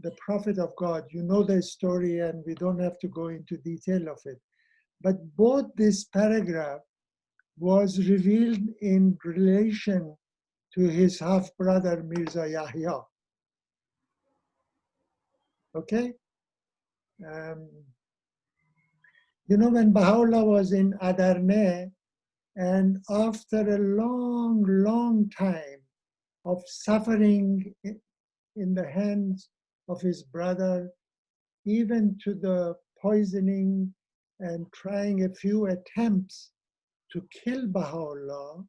[SPEAKER 2] the prophet of God. You know the story and we don't have to go into detail of it. But both this paragraph was revealed in relation to his half-brother Mirza Yahya. Okay? You know, when Baha'u'llah was in Adarne, and after a long, long time of suffering in the hands of his brother, even to the poisoning and trying a few attempts to kill Baha'u'llah,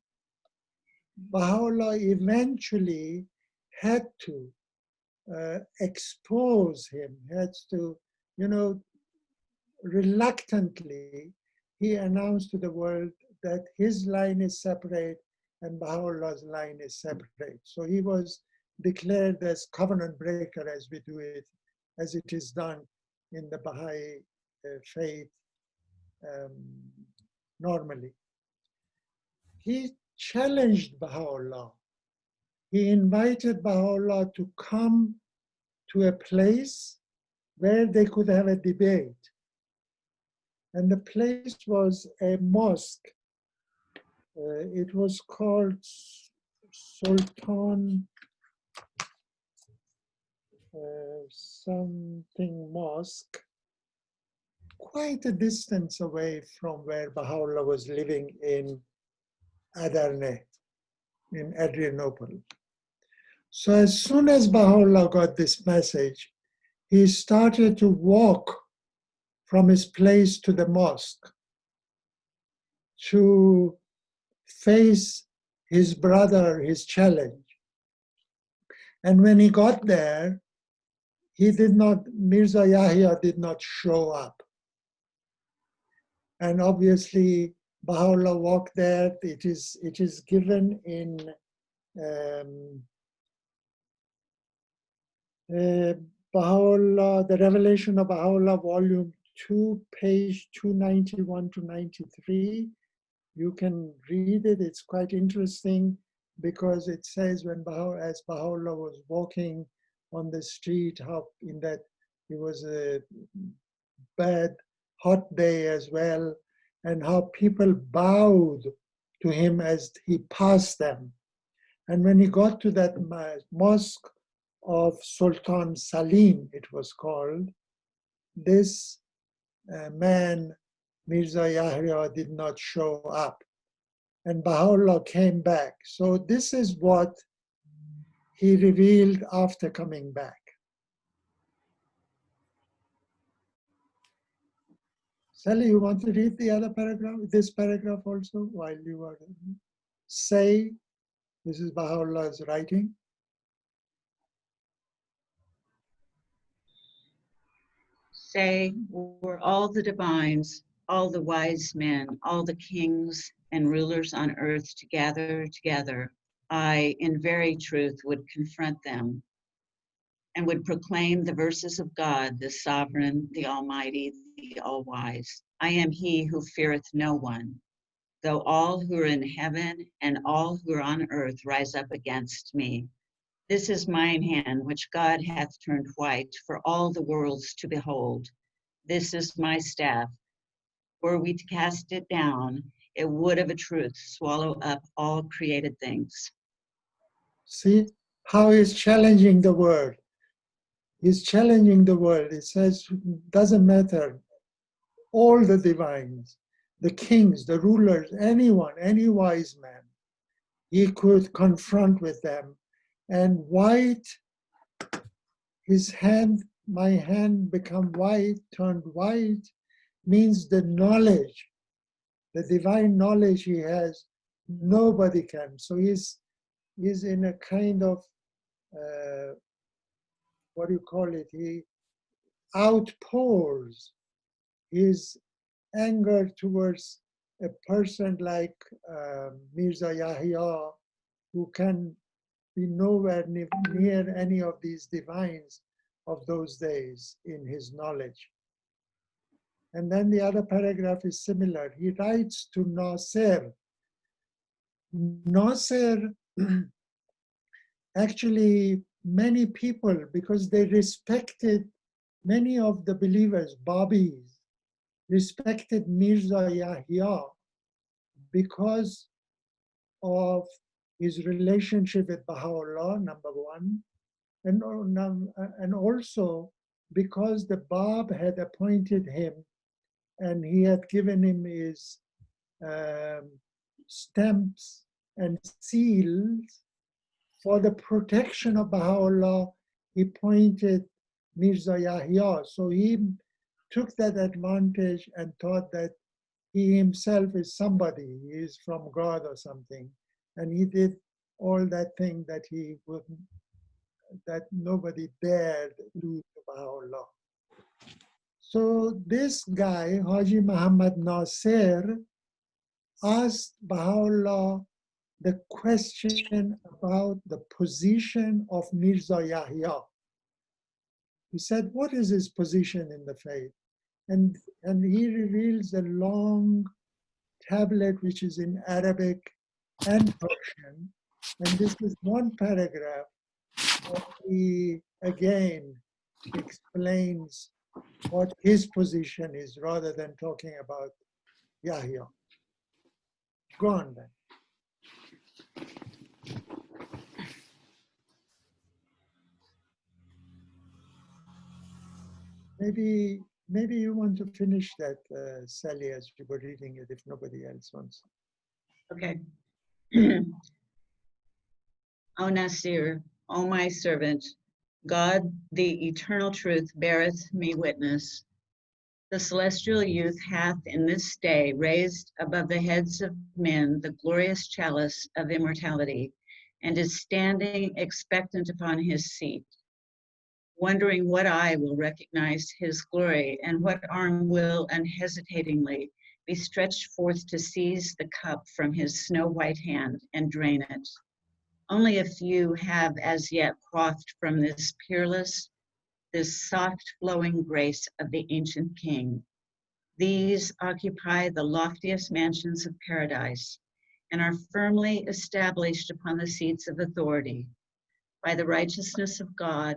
[SPEAKER 2] Baha'u'llah eventually had to expose him, had to, reluctantly, he announced to the world that his line is separate and Baha'u'llah's line is separate. So he was declared as covenant breaker as we do it, as it is done in the Baha'i faith normally. He challenged Baha'u'llah. He invited Baha'u'llah to come to a place where they could have a debate. And the place was a mosque. It was called Sultan, something mosque, quite a distance away from where Baha'u'llah was living in Adarne, in Adrianople. So as soon as Baha'u'llah got this message, he started to walk from his place to the mosque to face his brother, his challenge. And when he got there, Mirza Yahya did not show up. And obviously, Baha'u'llah walked there. It is given in Baha'u'llah, the Revelation of Baha'u'llah, volume 2, page 291 to 93. You can read it. It's quite interesting because it says as Baha'u'llah was walking on the street, how in that it was a bad, hot day as well, and how people bowed to him as he passed them. And when he got to that mosque of Sultan Salim, it was called, this man, Mirza Yahya, did not show up. And Baha'u'llah came back. So this is what he revealed after coming back. Sally, you want to read the other paragraph, this paragraph also, while you are say, this is Baha'u'llah's writing.
[SPEAKER 12] Say, were all the divines, all the wise men, all the kings and rulers on earth to gather together, I, in very truth, would confront them and would proclaim the verses of God, the sovereign, the almighty, the all-wise. I am he who feareth no one, though all who are in heaven and all who are on earth rise up against me. This is mine hand, which God hath turned white for all the worlds to behold. This is my staff. Were we to cast it down, it would of a truth swallow up all created things.
[SPEAKER 2] See how he's challenging the world. He's challenging the world. It says, doesn't matter, all the divines, the kings, the rulers, anyone, any wise man, he could confront with them. And white, his hand, my hand become white, turned white, means the knowledge, the divine knowledge he has, nobody can. So he's in a kind of, what do you call it? He outpours his anger towards a person like Mirza Yahya, who can be nowhere near any of these divines of those days in his knowledge. And then the other paragraph is similar. He writes to Nasser. Nasser, actually, many people, because they respected, many of the believers, Babis, respected Mirza Yahya because of his relationship with Baha'u'llah, number one, and also because the Bab had appointed him and he had given him his stamps and seals for the protection of Baha'u'llah. He appointed Mirza Yahya. So he took that advantage and thought that he himself is somebody, he is from God or something. And he did all that thing that he wouldn't, that nobody dared do to Baha'u'llah. So this guy, Haji Muhammad Nasser, asked Baha'u'llah the question about the position of Mirza Yahya. He said, what is his position in the faith? And he reveals a long tablet which is in Arabic and Persian. And this is one paragraph where he again explains what his position is rather than talking about Yahya. Go on then. Maybe you want to finish that, Sally, as you were reading it, if nobody else wants.
[SPEAKER 12] Okay. O Nasir, O my servant, God, the eternal truth, beareth me witness. The celestial youth hath in this day raised above the heads of men the glorious chalice of immortality, and is standing expectant upon his seat, wondering what eye will recognize his glory, and what arm will unhesitatingly be stretched forth to seize the cup from his snow-white hand and drain it. Only a few have as yet quaffed from this peerless, this soft flowing grace of the ancient king. These occupy the loftiest mansions of paradise and are firmly established upon the seats of authority. By the righteousness of God,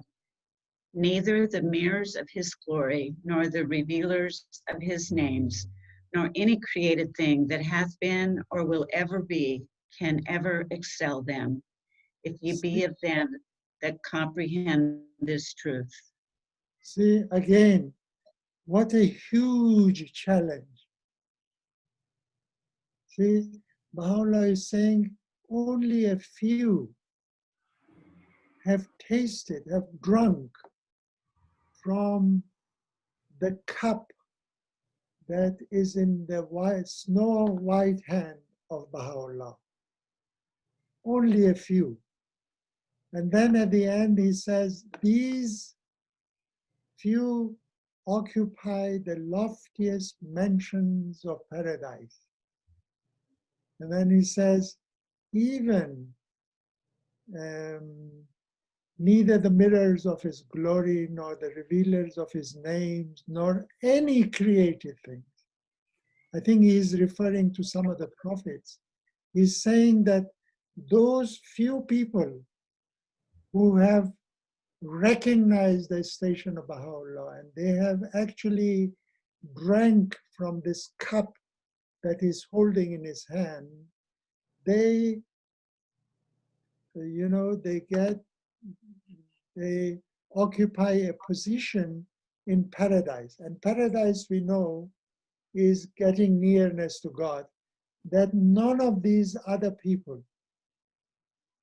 [SPEAKER 12] neither the mirrors of his glory, nor the revealers of his names, nor any created thing that hath been or will ever be, can ever excel them, if ye be of them that comprehend this truth.
[SPEAKER 2] See, again, what a huge challenge. See, Baha'u'llah is saying only a few have tasted, have drunk from the cup that is in the snow white hand of Baha'u'llah. Only a few. And then at the end he says, these few occupy the loftiest mansions of paradise. And then he says, even neither the mirrors of his glory, nor the revealers of his names, nor any created things. I think he is referring to some of the prophets. He's saying that those few people who have recognized the station of Baha'u'llah, and they have actually drank from this cup that he's holding in his hand, they, they occupy a position in paradise. And paradise, we know, is getting nearness to God, that none of these other people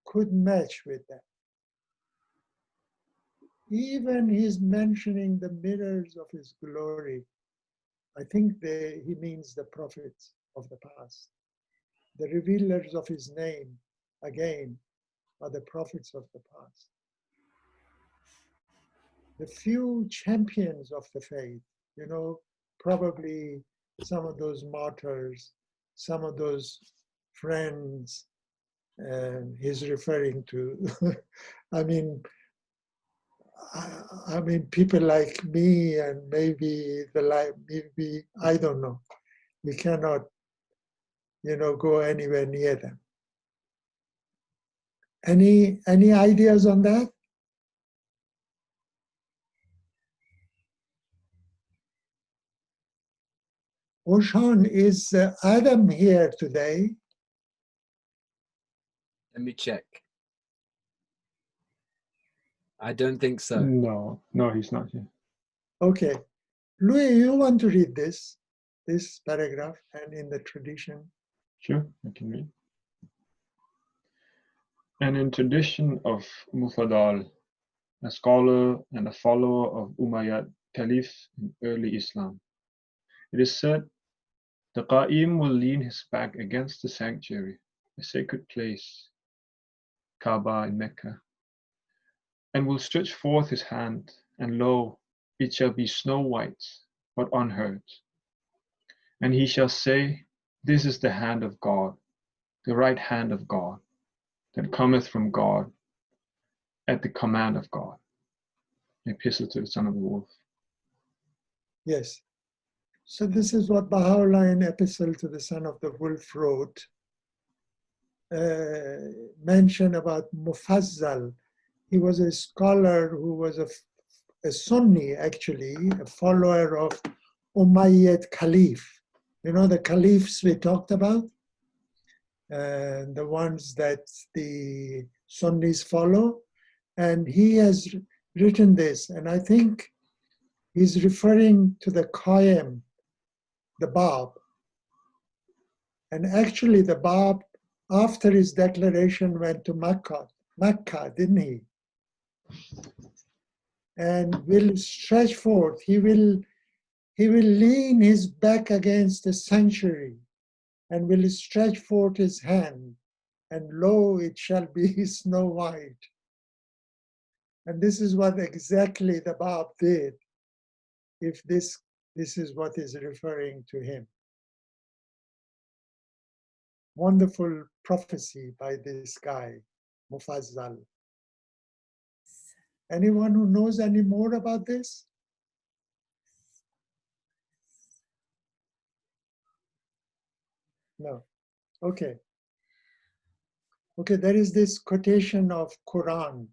[SPEAKER 2] could match with that. Even he's mentioning the mirrors of his glory. I think he means the prophets of the past. The revealers of his name, again, are the prophets of the past. The few champions of the faith, probably some of those martyrs, some of those friends he's referring to. I mean, people like me and maybe I don't know. We cannot, go anywhere near them. Any ideas on that? Oshan, is Adam here today?
[SPEAKER 10] Let me check. I don't think so.
[SPEAKER 4] No, he's not here.
[SPEAKER 2] Okay. Louis, you want to read this paragraph and in the tradition?
[SPEAKER 4] Sure, I can read. And in tradition of Mufaddal, a scholar and a follower of Umayyad Caliph in early Islam, it is said, the Qa'im will lean his back against the sanctuary, a sacred place, Kaaba in Mecca, and will stretch forth his hand, and lo, it shall be snow white, but unhurt. And he shall say, this is the hand of God, the right hand of God, that cometh from God, at the command of God. Epistle to the Son of the Wolf.
[SPEAKER 2] Yes. So this is what Baha'u'llah in Epistle to the Son of the Wolf wrote. Mention about Mufazzal. He was a scholar who was a Sunni, actually, a follower of Umayyad Caliph. The caliphs we talked about, the ones that the Sunnis follow. And he has written this, and I think he's referring to the Qaim, the Bab. And actually the Bab, after his declaration, went to Mecca, didn't he? And will stretch forth. He will lean his back against the sanctuary and will stretch forth his hand, and lo, it shall be snow white. And this is what exactly the Bab did, if this is what is referring to him. Wonderful prophecy by this guy, Mufazzal. Anyone who knows any more about this? No. Okay. Okay, there is this quotation of Quran.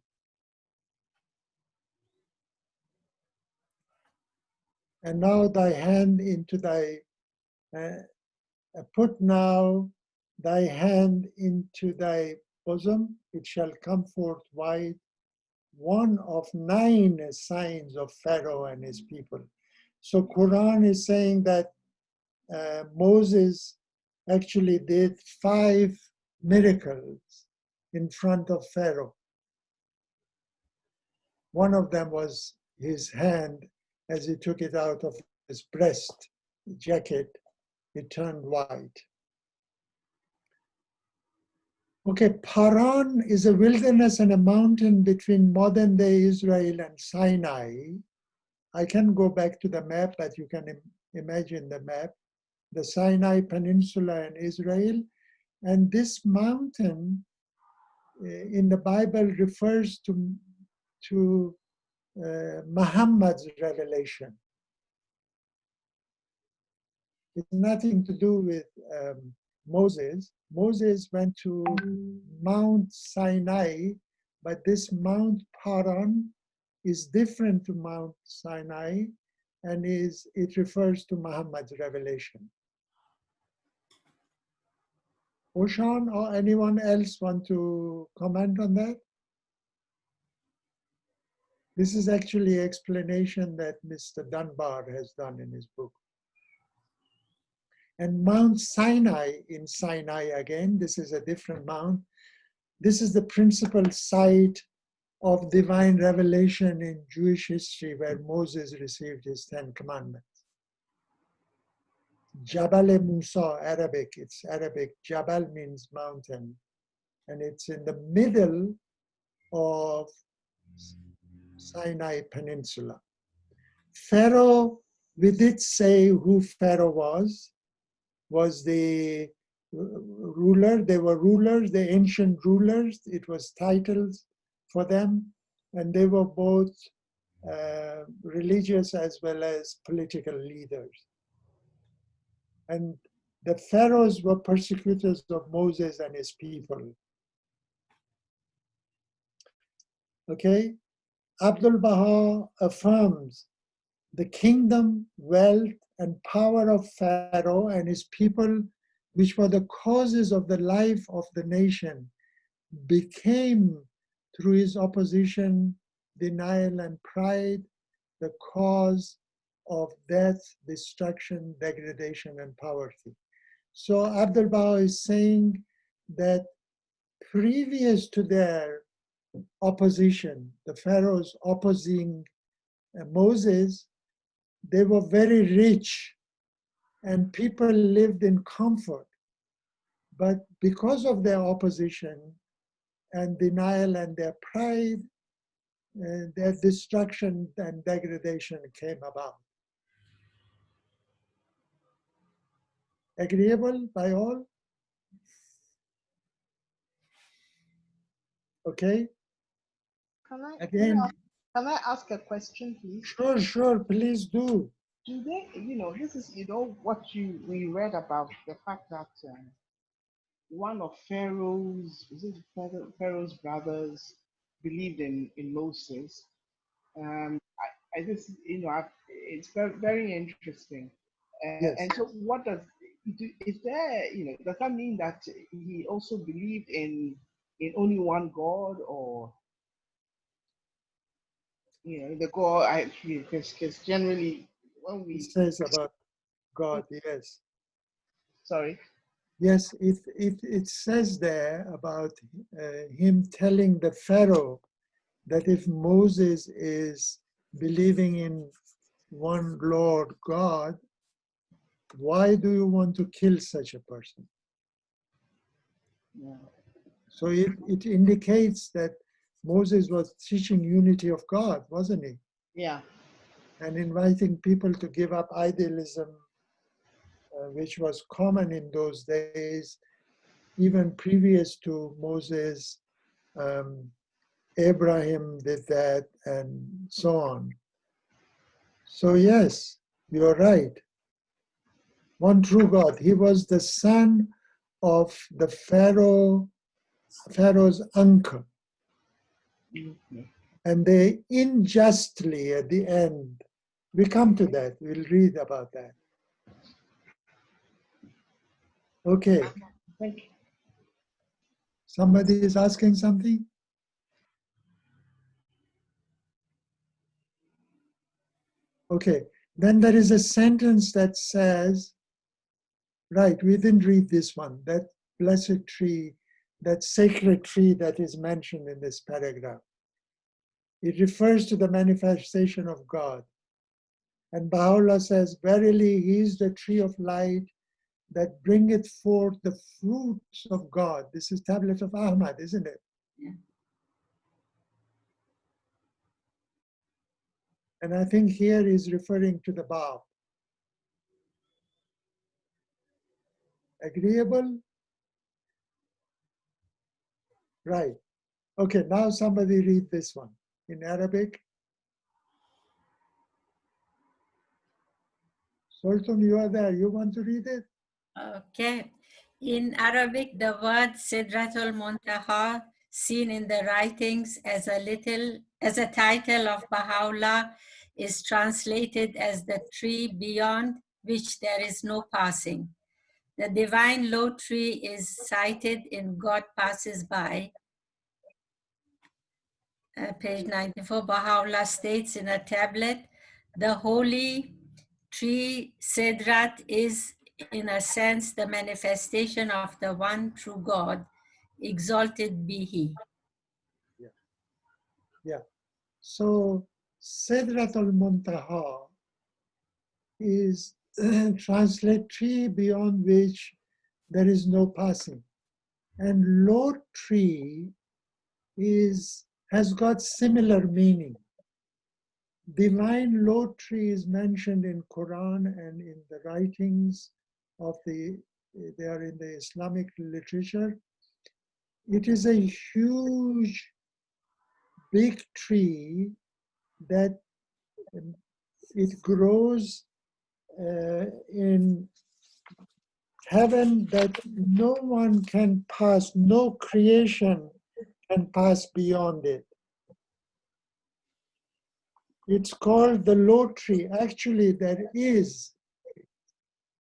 [SPEAKER 2] And now thy hand into thy, put now thy hand into thy bosom, it shall come forth wide, one of 9 signs of Pharaoh and his people. So Quran is saying that Moses actually did 5 miracles in front of Pharaoh. One of them was his hand, as he took it out of his breast jacket, it turned white. Okay, Paran is a wilderness and a mountain between modern day Israel and Sinai. I can go back to the map, but you can imagine the map. The Sinai Peninsula in Israel. And this mountain in the Bible refers to Muhammad's revelation. It's nothing to do with Moses. Moses went to Mount Sinai, but this Mount Paran is different to Mount Sinai, and it refers to Muhammad's revelation. Oshan or anyone else want to comment on that? This is actually an explanation that Mr. Dunbar has done in his book. And Mount Sinai in Sinai again, this is a different mount. This is the principal site of divine revelation in Jewish history where Moses received his 10 commandments. Jabal Musa, Arabic, it's Arabic. Jabal means mountain. And it's in the middle of Sinai Peninsula. Pharaoh, we did say who Pharaoh was the ruler. They were rulers, the ancient rulers. It was titles for them. And they were both religious as well as political leaders. And the pharaohs were persecutors of Moses and his people. Okay? Abdul Baha affirms the kingdom, wealth, and power of Pharaoh and his people, which were the causes of the life of the nation, became, through his opposition, denial, and pride, the cause of death, destruction, degradation, and poverty. So Abdul Baha is saying that previous to their opposition, the pharaohs opposing Moses, they were very rich and people lived in comfort. But because of their opposition and denial and their pride, their destruction and degradation came about. Agreeable by all? Okay. Again.
[SPEAKER 11] Can I ask a question, please?
[SPEAKER 2] Sure, please do.
[SPEAKER 11] Do they, this is, what we read about the fact that one of Pharaoh's brothers believed in Moses. I just, it's very, very interesting.
[SPEAKER 2] Yes.
[SPEAKER 11] And so is there, does that mean that he also believed in only one God, or? the God, because generally when we
[SPEAKER 2] It says about God, yes.
[SPEAKER 11] Sorry.
[SPEAKER 2] Yes, it says there about him telling the Pharaoh that if Moses is believing in one Lord God, why do you want to kill such a person?
[SPEAKER 11] Yeah.
[SPEAKER 2] So it indicates that Moses was teaching unity of God, wasn't he?
[SPEAKER 11] Yeah.
[SPEAKER 2] And inviting people to give up idealism, which was common in those days, even previous to Moses. Abraham did that, and so on. So yes, you're right. One true God. He was the son of the Pharaoh's uncle.
[SPEAKER 11] Okay.
[SPEAKER 2] And they unjustly, at the end, we come to that. We'll read about that. Okay.
[SPEAKER 11] Thank you.
[SPEAKER 2] Somebody is asking something? Okay. Then there is a sentence that says, right, we didn't read this one, that blessed tree, that sacred tree that is mentioned in this paragraph. It refers to the manifestation of God. And Baha'u'llah says, verily, he is the tree of light that bringeth forth the fruits of God. This is Tablet of Ahmad, isn't it?
[SPEAKER 12] Yeah.
[SPEAKER 2] And I think here is referring to the Bab. Agreeable? Right. Okay, now somebody read this one in Arabic. Sultan, you are there. You want to read it?
[SPEAKER 13] Okay. In Arabic, the word Sidratul Muntaha, seen in the writings as a title of Baha'u'llah, is translated as the tree beyond which there is no passing. The divine low tree is cited in God Passes By. Page 94, Baha'u'llah states in a tablet, the holy tree Sidrat is in a sense the manifestation of the one true God, exalted be He.
[SPEAKER 2] Yeah. So Sidratul Muntaha is translate tree beyond which there is no passing. And low tree has got similar meaning. Divine low tree is mentioned in Quran and in the writings of they are in the Islamic literature. It is a huge, big tree that it grows in heaven that no one can pass, no creation can pass beyond it. It's called the low tree. Actually, there is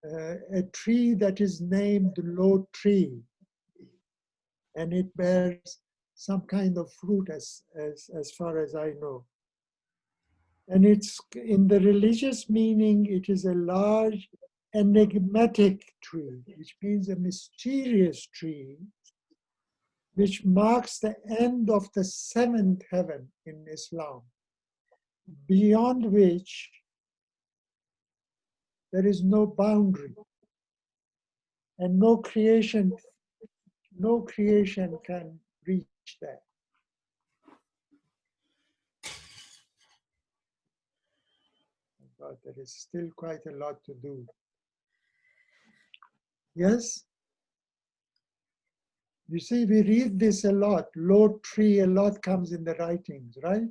[SPEAKER 2] a tree that is named low tree, and it bears some kind of fruit as far as I know. And it's in the religious meaning, it is a large enigmatic tree, which means a mysterious tree, which marks the end of the seventh heaven in Islam, beyond which there is no boundary and no creation can reach that. But there is still quite a lot to do. Yes? You see, we read this a lot. Low tree, a lot comes in the writings, right?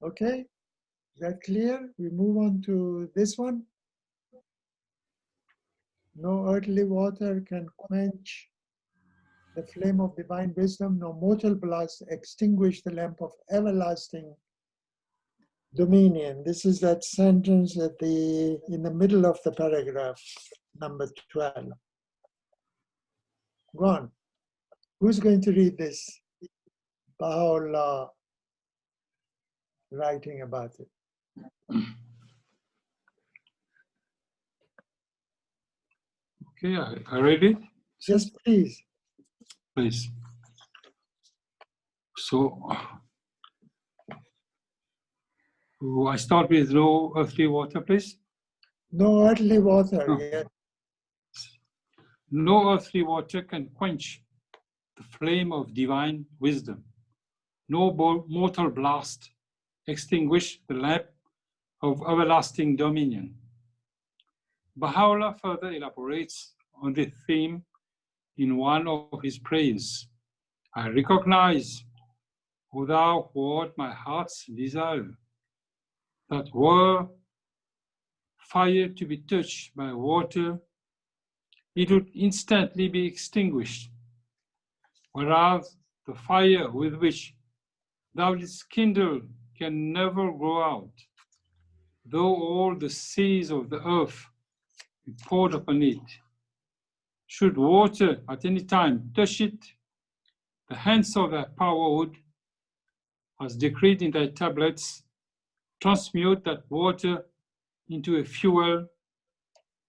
[SPEAKER 2] Okay? Is that clear? We move on to this one. No earthly water can quench the flame of divine wisdom, no mortal blast extinguish the lamp of everlasting dominion. This is that sentence in the middle of the paragraph, number 12. Go on. Who's going to read this? Baha'u'llah writing about it.
[SPEAKER 7] Okay, I read it.
[SPEAKER 2] Yes, please.
[SPEAKER 7] Please. So, I start with no earthly water, please.
[SPEAKER 2] No earthly water,
[SPEAKER 7] No.
[SPEAKER 2] yes.
[SPEAKER 7] No earthly water can quench the flame of divine wisdom. No mortal blast extinguish the lamp of everlasting dominion. Baha'u'llah further elaborates on this theme in one of his prayers. I recognize, O thou who art my heart's desire, that were fire to be touched by water, it would instantly be extinguished, whereas the fire with which thou didst kindle can never go out, though all the seas of the earth be poured upon it. Should water at any time touch it, the hands of thy power would, as decreed in thy tablets, transmute that water into a fuel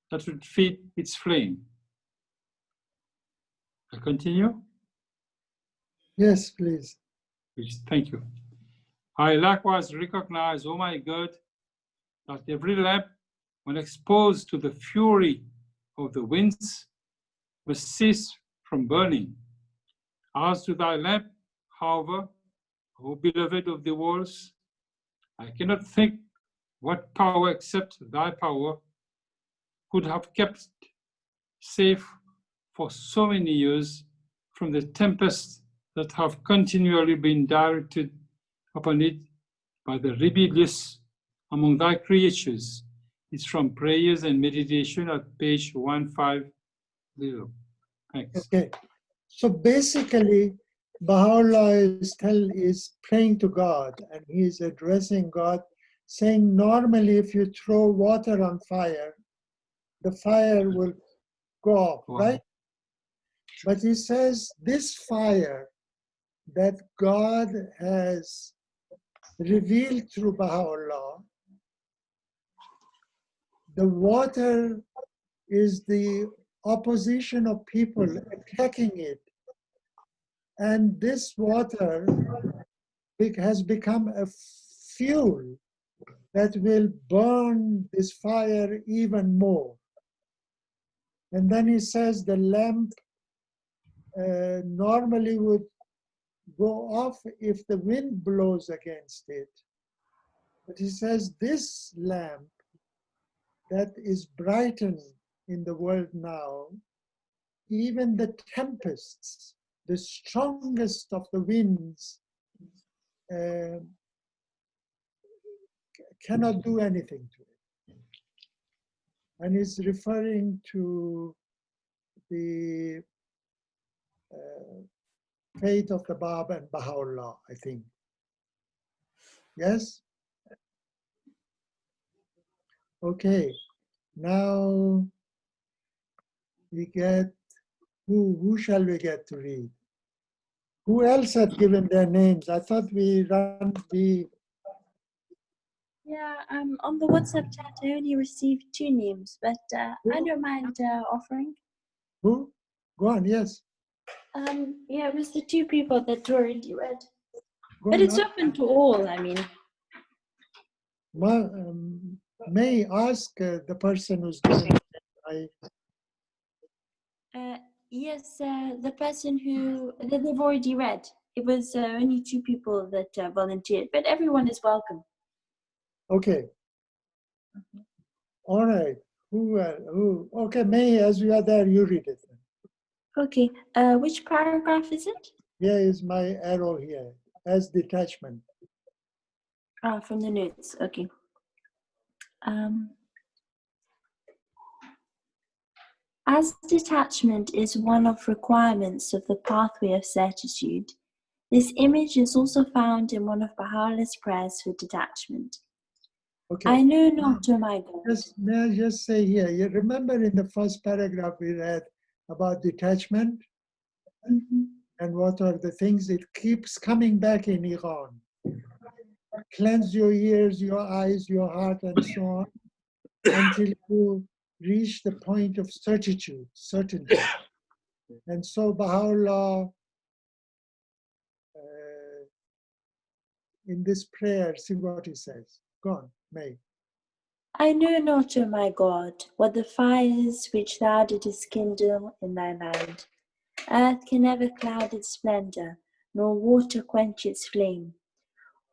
[SPEAKER 7] that would feed its flame. I continue?
[SPEAKER 2] Yes, please.
[SPEAKER 7] Thank you. I likewise recognize, O my God, that every lamp, when exposed to the fury of the winds, must cease from burning. As to thy lamp, however, O beloved of the worlds, I cannot think what power except thy power could have kept safe for so many years from the tempests that have continually been directed upon it by the rebellious among thy creatures. It's from Prayers and Meditation at page 150. Thanks.
[SPEAKER 2] Okay. So basically, Baha'u'llah is praying to God, and he is addressing God, saying normally if you throw water on fire, the fire will go off, right? But he says this fire that God has revealed through Baha'u'llah, the water is the opposition of people attacking it. And this water has become a fuel that will burn this fire even more. And then he says the lamp normally would go off if the wind blows against it. But he says this lamp that is brightened in the world now, even the tempests, the strongest of the winds, cannot do anything to it. And he's referring to the fate of the Bab and Baha'u'llah, I think. Yes? Okay, now we get, who shall we get to read? Who else had given their names? I thought
[SPEAKER 5] Yeah, on the WhatsApp chat, I only received 2 names, but I don't mind offering.
[SPEAKER 2] Who? Go on, yes.
[SPEAKER 5] Yeah, it was the 2 people that already read. But it's open to all, I mean.
[SPEAKER 2] May ask the person who's given
[SPEAKER 5] Yes, the person that they've already read. It was only 2 people that volunteered, but everyone is welcome.
[SPEAKER 2] Okay. All right. Who? Okay, May, as we are there, you read it.
[SPEAKER 5] Okay. Which paragraph is it?
[SPEAKER 2] Here is my arrow here, as detachment.
[SPEAKER 5] From the notes. Okay. As detachment is one of requirements of the pathway of certitude, this image is also found in one of Baha'u'llah's prayers for detachment.
[SPEAKER 2] Okay.
[SPEAKER 5] I know not, O my God.
[SPEAKER 2] May I just say here, you remember in the first paragraph we read about detachment?
[SPEAKER 5] Mm-hmm.
[SPEAKER 2] And what are the things? It keeps coming back in Iran. Cleanse your ears, your eyes, your heart, and so on, until you reach the point of certitude, certainty. And so Baha'u'llah, in this prayer, see what he says. Go on, May.
[SPEAKER 5] I know not, O my God, what the fires which thou didst kindle in thy land. Earth can never cloud its splendor, nor water quench its flame.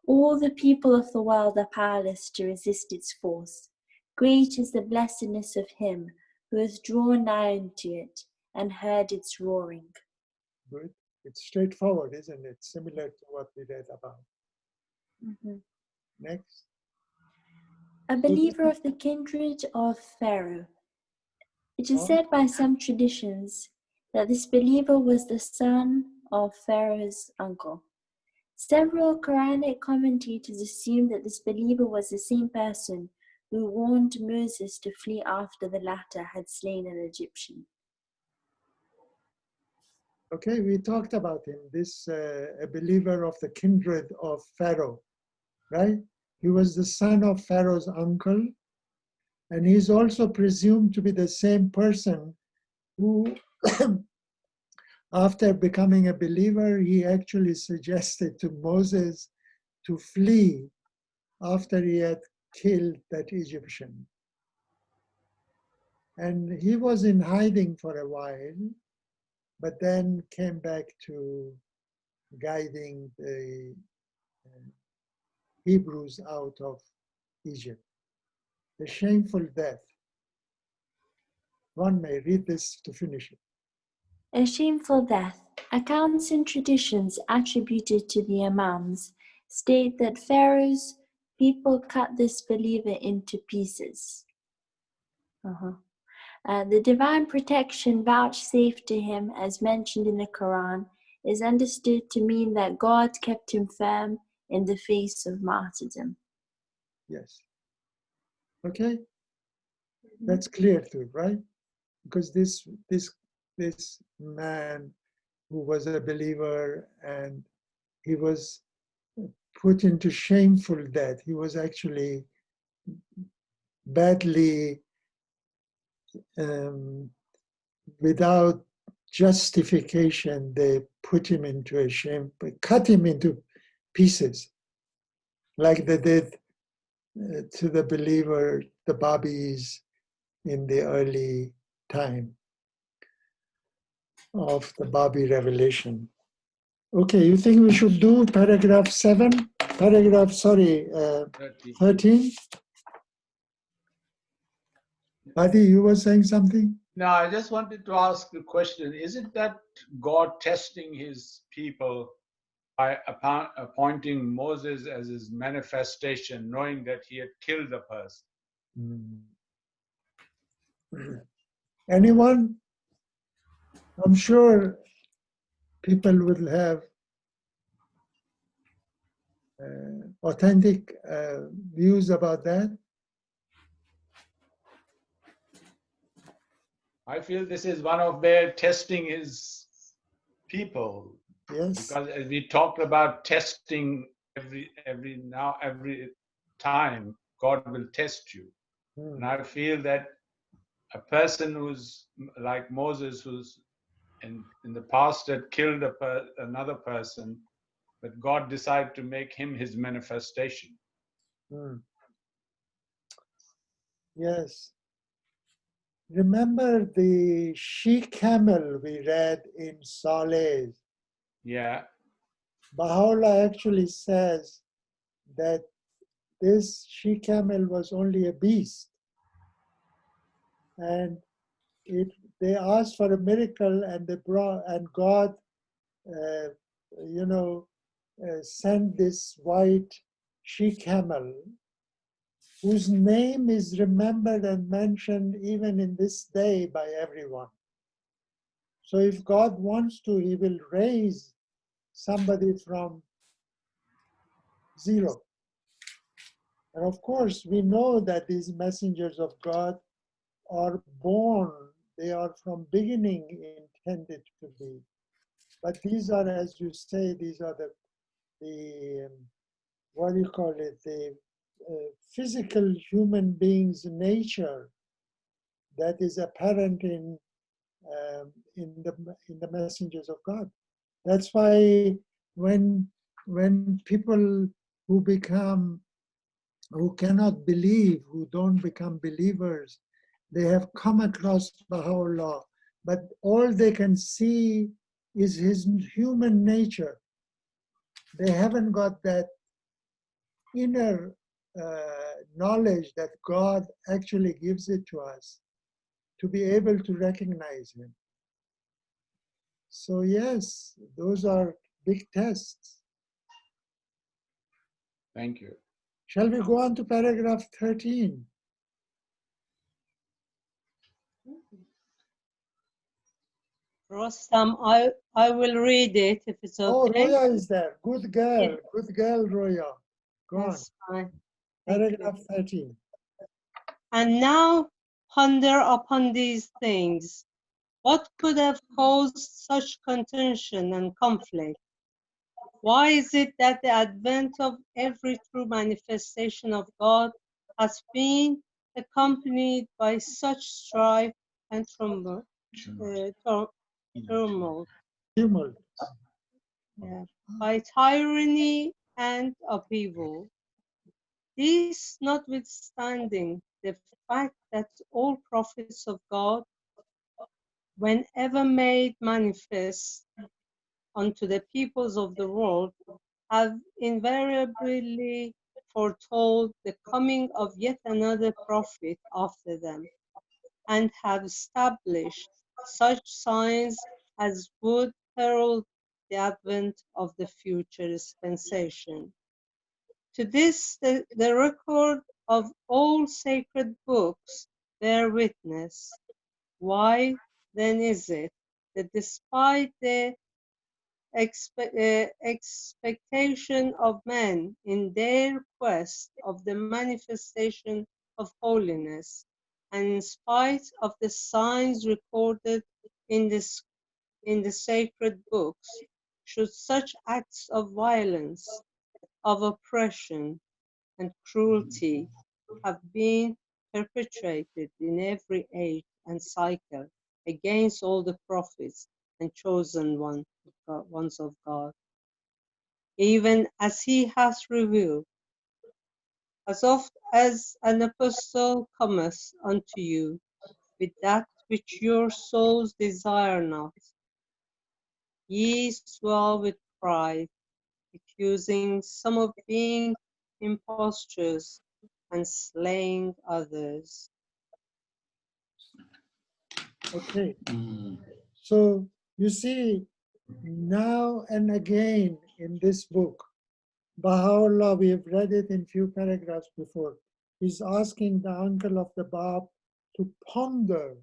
[SPEAKER 5] All the people of the world are powerless to resist its force. Great is the blessedness of him who has drawn nigh unto it and heard its roaring.
[SPEAKER 2] Good. It's straightforward, isn't it? Similar to what we read about.
[SPEAKER 5] Mm-hmm.
[SPEAKER 2] Next.
[SPEAKER 5] A believer of the kindred of Pharaoh. It is said by some traditions that this believer was the son of Pharaoh's uncle. Several Quranic commentators assume that this believer was the same person who warned Moses to flee after the latter had slain an Egyptian.
[SPEAKER 2] Okay, we talked about him, this a believer of the kindred of Pharaoh, right? He was the son of Pharaoh's uncle, and he's also presumed to be the same person who, after becoming a believer, he actually suggested to Moses to flee after he had killed that Egyptian. And he was in hiding for a while, but then came back to guiding the Hebrews out of Egypt. The shameful death. One may read this to finish it.
[SPEAKER 5] A shameful death. Accounts and traditions attributed to the Imams state that Pharaoh's people cut this believer into pieces. The divine protection vouchsafed to him, as mentioned in the Quran, is understood to mean that God kept him firm in the face of martyrdom.
[SPEAKER 2] Yes. Okay? That's clear too, right? Because this man who was a believer and he was put into shameful death. He was actually badly, without justification, they put him into a shame, cut him into pieces, like they did to the believer, the Babis, in the early time of the Babi revelation. Okay, you think we should do paragraph 7? 13? Adi, you were saying something?
[SPEAKER 8] No, I just wanted to ask the question, isn't that God testing his people by appointing Moses as his manifestation, knowing that he had killed a person?
[SPEAKER 2] Anyone? I'm sure people will have authentic views about that.
[SPEAKER 8] I feel this is one of their testing his people.
[SPEAKER 2] Yes.
[SPEAKER 8] Because as we talked about testing every time, God will test you. And I feel that a person who's like Moses, who's in the past had killed another person, but God decided to make him his manifestation.
[SPEAKER 2] Yes. Remember the she-camel we read in Saleh?
[SPEAKER 8] Yeah.
[SPEAKER 2] Baha'u'llah actually says that this she-camel was only a beast. And they asked for a miracle, and God, sent this white she-camel, whose name is remembered and mentioned even in this day by everyone. So if God wants to, he will raise somebody from zero. And of course, we know that these messengers of God are born, they are from beginning intended to be But these are, as you say, these are the what do you call it, the physical human being's nature that is apparent in the messengers of God. That's why when people who cannot believe, who don't become believers, they have come across Baha'u'llah, but all they can see is his human nature. They haven't got that inner knowledge that God actually gives it to us to be able to recognize him. So yes, those are big tests.
[SPEAKER 8] Thank you.
[SPEAKER 2] Shall we go on to paragraph 13?
[SPEAKER 14] Rostam, I will read it if it's okay.
[SPEAKER 2] Oh, Roya is there. Good girl.
[SPEAKER 14] Yes.
[SPEAKER 2] Good girl, Roya. Go on.
[SPEAKER 14] That's fine.
[SPEAKER 2] Paragraph 13.
[SPEAKER 14] And now ponder upon these things. What could have caused such contention and conflict? Why is it that the advent of every true manifestation of God has been accompanied by such strife and turmoil? Yeah, by tyranny and upheaval. This notwithstanding the fact that all prophets of God, whenever made manifest unto the peoples of the world, have invariably foretold the coming of yet another prophet after them, and have established such signs as would herald the advent of the future dispensation. To this, the record of all sacred books bear witness. Why then is it that despite the expectation of men in their quest of the manifestation of holiness, and in spite of the signs recorded in the sacred books, should such acts of violence, of oppression, and cruelty have been perpetrated in every age and cycle against all the prophets and chosen ones of God, even as he has revealed, as oft as an apostle cometh unto you with that which your souls desire not, ye swell with pride, accusing some of being impostors and slaying others.
[SPEAKER 2] Okay. So you see, now and again in this book, Baha'u'llah, we have read it in few paragraphs before, he's asking the uncle of the Bab to ponder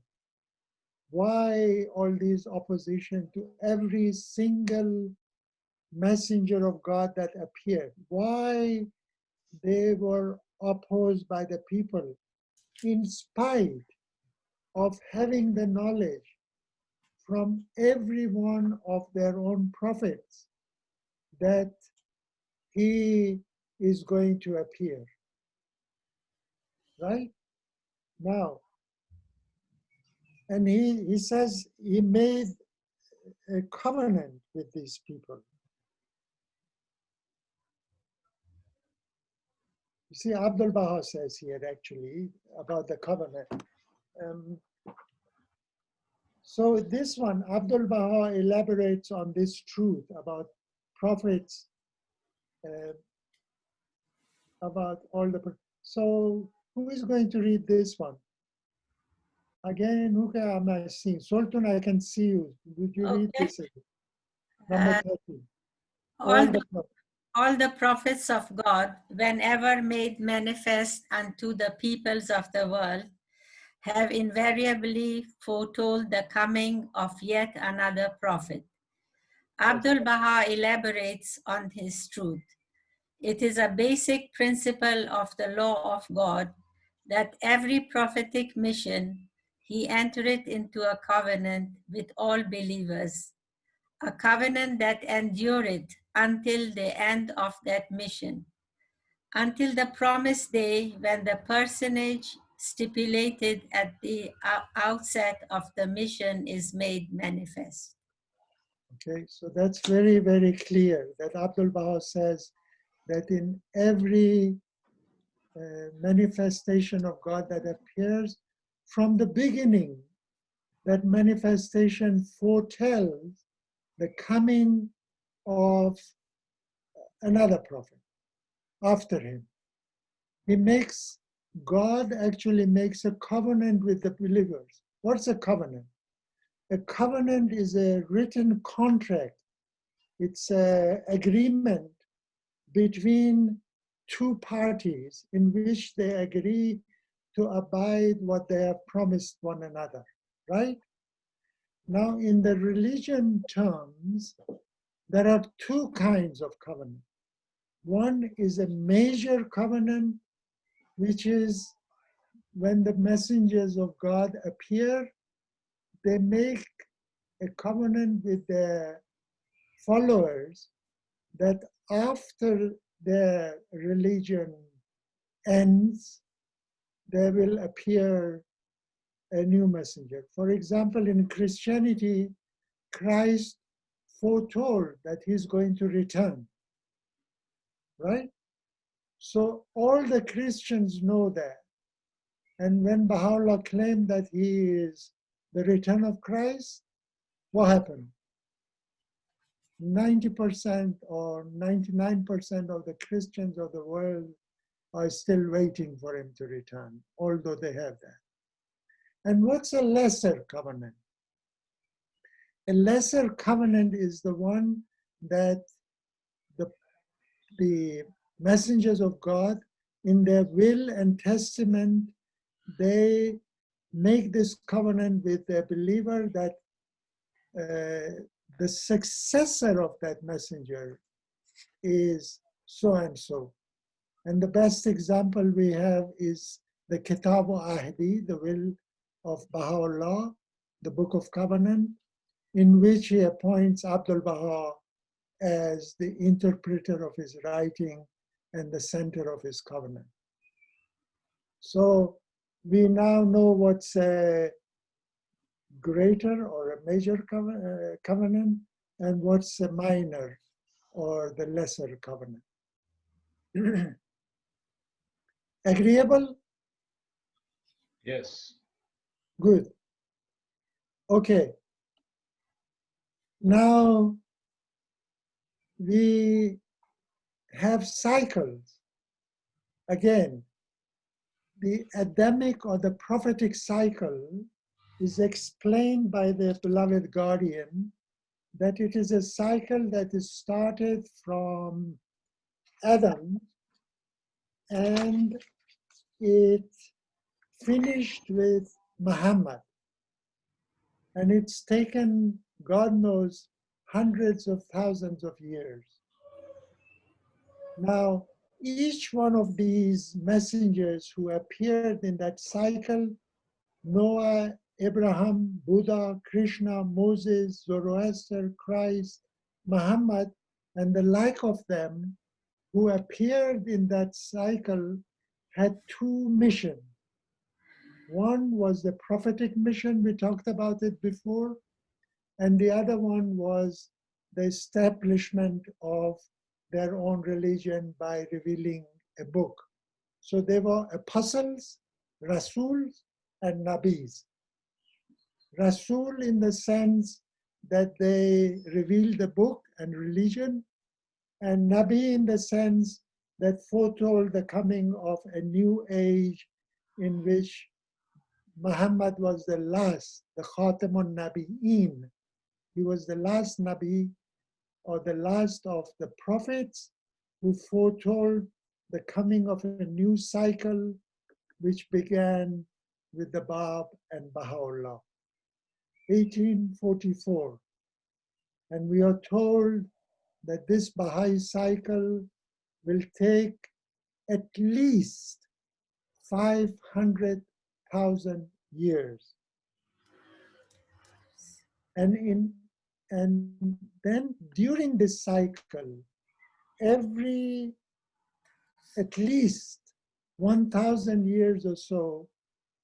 [SPEAKER 2] why all these opposition to every single messenger of God that appeared, why they were opposed by the people in spite of having the knowledge from every one of their own prophets that he is going to appear. Right? Now, and he says he made a covenant with these people. You see, Abdul Baha says here actually about the covenant. So this one, Abdul Baha elaborates on this truth about prophets, about all the. So who is going to read this one? Again, who am I seeing? Sultan, I can see you. Would you read this again? Number 13.
[SPEAKER 13] All the prophets of God, whenever made manifest unto the peoples of the world, have invariably foretold the coming of yet another prophet. Abdul Baha elaborates on his truth. It is a basic principle of the law of God that every prophetic mission he entereth into a covenant with all believers, a covenant that endured until the end of that mission, until the promised day when the personage stipulated at the outset of the mission is made manifest.
[SPEAKER 2] Okay, so that's very, very clear that Abdul Baha says that in every manifestation of God that appears from the beginning, that manifestation foretells the coming of another prophet after him. God actually makes a covenant with the believers. What's a covenant? A covenant is a written contract. It's an agreement between two parties in which they agree to abide what they have promised one another, right? Now, in the religion terms, there are two kinds of covenant. One is a major covenant, which is when the messengers of God appear, they make a covenant with their followers that after their religion ends, there will appear a new messenger. For example, in Christianity, Christ foretold that he's going to return, right? So all the Christians know that. And when Baha'u'llah claimed that he is the return of Christ, what happened? 90% or 99% of the Christians of the world are still waiting for him to return, although they have that. And what's a lesser covenant? A lesser covenant is the one that the messengers of God, in their will and testament, they make this covenant with their believer that the successor of that messenger is so and so. And the best example we have is the Kitáb-i-Íqán, the will of Baha'u'llah, the Book of Covenant, in which he appoints Abdul Baha as the interpreter of his writing and the center of his covenant. So we now know what's a greater or a major covenant and what's a minor or the lesser covenant. Agreeable?
[SPEAKER 8] Yes.
[SPEAKER 2] Good. Okay. Now we have cycles. Again, the Adamic or the prophetic cycle is explained by the beloved guardian that it is a cycle that is started from Adam and it finished with Muhammad. And it's taken, God knows, hundreds of thousands of years. Now, each one of these messengers who appeared in that cycle, Noah, Abraham, Buddha, Krishna, Moses, Zoroaster, Christ, Muhammad, and the like of them who appeared in that cycle had two missions. One was the prophetic mission, we talked about it before, and the other one was the establishment of their own religion by revealing a book. So they were apostles, Rasuls, and Nabis. Rasul in the sense that they revealed the book and religion, and Nabi in the sense that foretold the coming of a new age in which Muhammad was the last, the Khatamun Nabi'een. He was the last Nabi or the last of the prophets who foretold the coming of a new cycle which began with the Bab and Baha'u'llah. 1844. And we are told that this Baha'i cycle will take at least 500,000 years. And in And then during this cycle, every at least 1,000 years or so,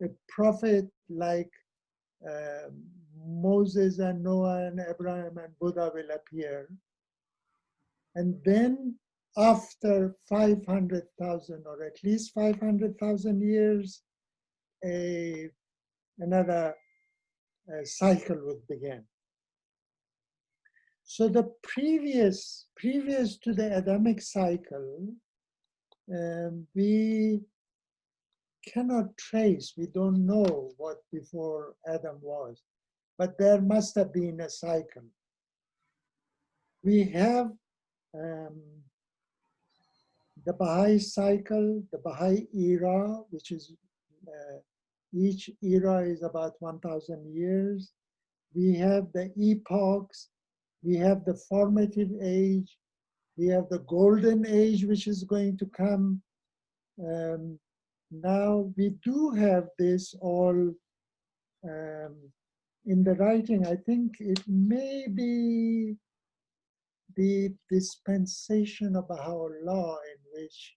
[SPEAKER 2] a prophet like Moses and Noah and Abraham and Buddha will appear. And then after 500,000 or at least 500,000 years, another cycle would begin. So the previous to the Adamic cycle, we cannot trace, we don't know what before Adam was, but there must have been a cycle. We have the Baha'i cycle, the Baha'i era, which is, each era is about 1,000 years. We have the epochs, we have the formative age, we have the golden age, which is going to come. Now we do have this all in the writing. I think it may be the dispensation of Baha'u'llah in which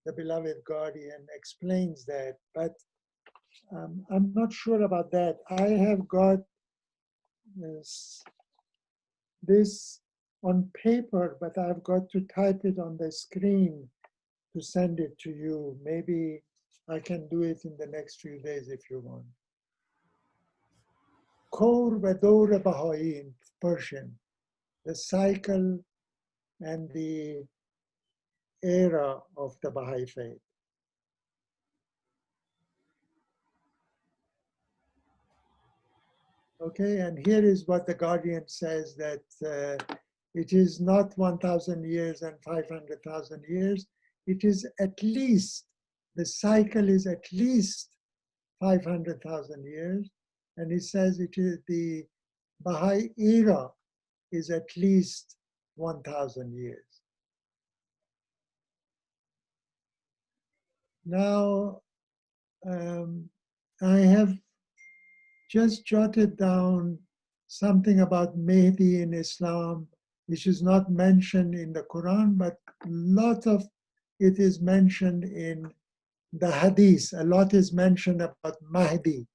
[SPEAKER 2] the beloved guardian explains that, but I'm not sure about that. I have got this on paper, but I've got to type it on the screen to send it to you. Maybe I can do it in the next few days if you want. Kaur wa Daur Baha'i in Persian, the cycle and the era of the Baha'i faith. Okay, and here is what the Guardian says, that it is not 1,000 years and 500,000 years. It is at least, the cycle is at least 500,000 years. And he says it is the Baha'i era is at least 1,000 years. Now, I have just jotted down something about Mahdi in Islam, which is not mentioned in the Quran, but a lot of it is mentioned in the Hadith. A lot is mentioned about Mahdi.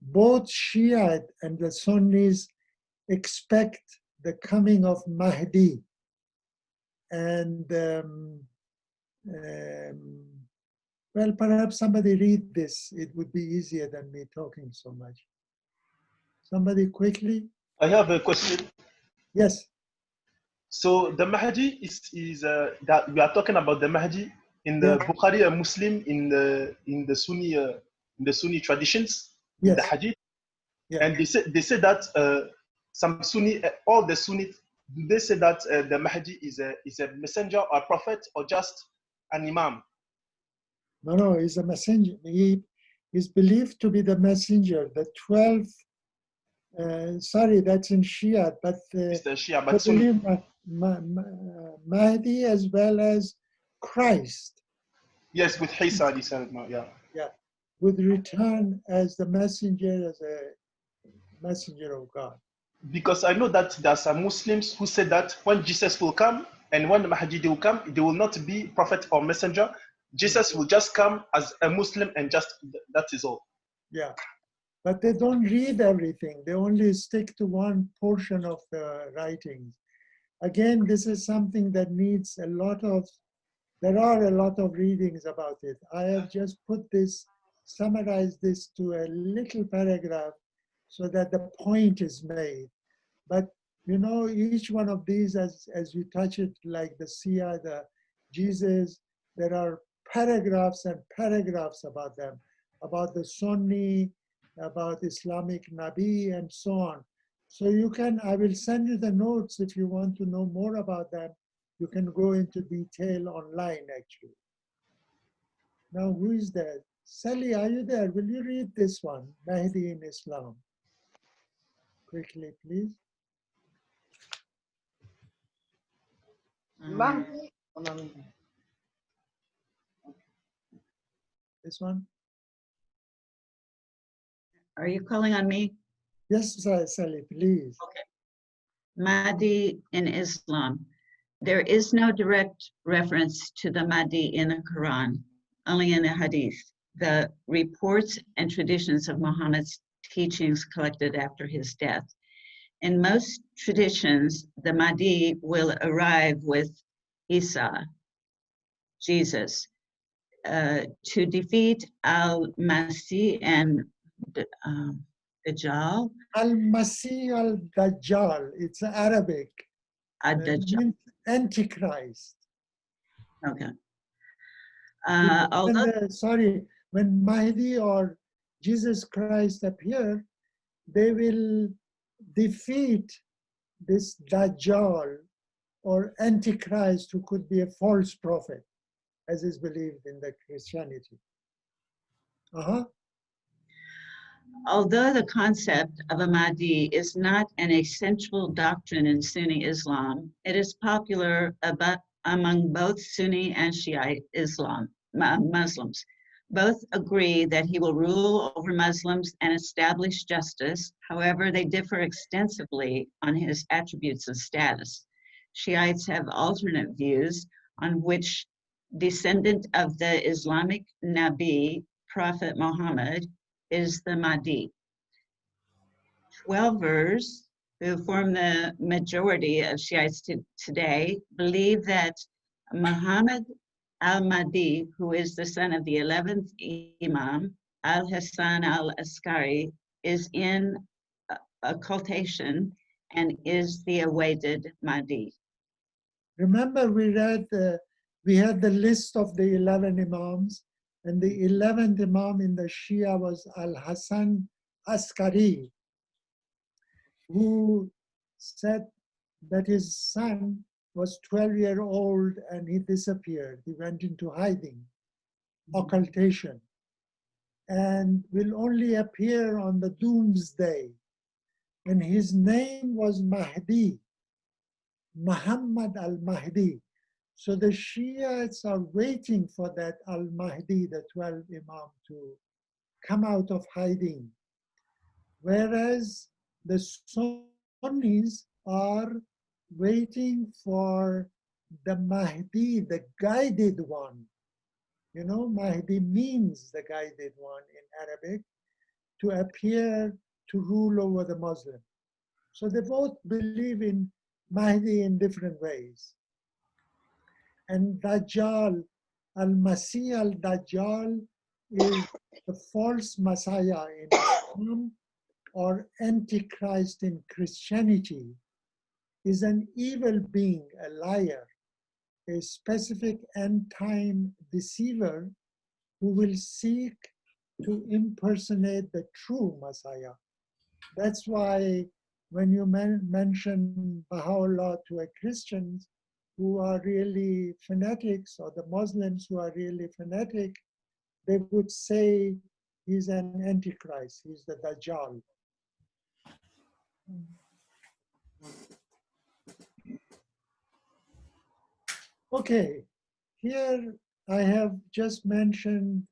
[SPEAKER 2] Both Shia and the Sunnis expect the coming of Mahdi. And well, perhaps somebody read this. It would be easier than me talking so much. Somebody quickly.
[SPEAKER 3] I have a question.
[SPEAKER 2] Yes.
[SPEAKER 3] So the Mahdi is that we are talking about the Mahdi in the Bukhari and Muslim in the Sunni traditions, in the Hadith, and they say that some Sunni, all the Sunni, they say that the Mahdi is a messenger or a prophet or just an imam.
[SPEAKER 2] No, he's a messenger. He is believed to be the messenger. The 12. Sorry, that's in Shia, but
[SPEAKER 3] it's the Shia, but
[SPEAKER 2] Mahdi as well as Christ.
[SPEAKER 3] Yes, with Isa, yeah.
[SPEAKER 2] Yeah, would return as the messenger, as a messenger of God.
[SPEAKER 3] Because I know that there are some Muslims who say that when Jesus will come and when Mahdi will come, they will not be prophet or messenger. Jesus will just come as a Muslim and just that is all.
[SPEAKER 2] Yeah. But they don't read everything. They only stick to one portion of the writings. Again, this is something that needs a lot of, there are a lot of readings about it. I have just put this, summarized this to a little paragraph so that the point is made. But you know, each one of these, as you touch it, like the Sia, the Jesus, there are paragraphs and paragraphs about them, about the Sunni, about Islamic Nabi, and so on. So you can, I will send you the notes if you want to know more about them. You can go into detail online, actually. Now, who is there? Sally, are you there? Will you read this one, Mahdi in Islam? Quickly, please.
[SPEAKER 11] Mahdi.
[SPEAKER 2] This one?
[SPEAKER 12] Are you calling on me?
[SPEAKER 2] Yes, Sally, please.
[SPEAKER 12] Okay. Mahdi in Islam. There is no direct reference to the Mahdi in the Quran, only in the Hadith, the reports and traditions of Muhammad's teachings collected after his death. In most traditions, the Mahdi will arrive with Isa, Jesus, to defeat al-Masih and Dajjal.
[SPEAKER 2] Al-Masih al-Dajjal, it's Arabic.
[SPEAKER 12] Ad-Dajjal.
[SPEAKER 2] Antichrist.
[SPEAKER 12] Okay.
[SPEAKER 2] When Mahdi or Jesus Christ appear, they will defeat this Dajjal or Antichrist, who could be a false prophet, as is believed in the Christianity.
[SPEAKER 12] Although the concept of a Mahdi is not an essential doctrine in Sunni Islam, it is popular among both Sunni and Shiite Muslims. Both agree that he will rule over Muslims and establish justice. However, they differ extensively on his attributes and status. Shiites have alternate views on which descendant of the Islamic Nabi, Prophet Muhammad, is the Mahdi. Twelvers, who form the majority of Shiites today, believe that Muhammad al-Mahdi, who is the son of the 11th Imam, al-Hassan al-Askari, is in occultation and is the awaited Mahdi.
[SPEAKER 2] Remember, we had the list of the 11 Imams, and the 11th Imam in the Shia was al-Hassan Askari, who said that his son was 12-year-old and he disappeared. He went into hiding, occultation, and will only appear on the doomsday. And his name was Mahdi, Muhammad al-Mahdi. So the Shiites are waiting for that al-Mahdi, the 12th Imam, to come out of hiding. Whereas the Sunnis are waiting for the Mahdi, the guided one. You know, Mahdi means the guided one in Arabic, to appear to rule over the Muslim. So they both believe in Mahdi in different ways. And Dajjal, al-Masih al-Dajjal, is the false Messiah in Islam, or Antichrist in Christianity, is an evil being, a liar, a specific end-time deceiver who will seek to impersonate the true Messiah. That's why when you mention Baha'u'llah to a Christians who are really fanatics, or the Muslims who are really fanatic, they would say he's an Antichrist, he's the Dajjal. Okay, here I have just mentioned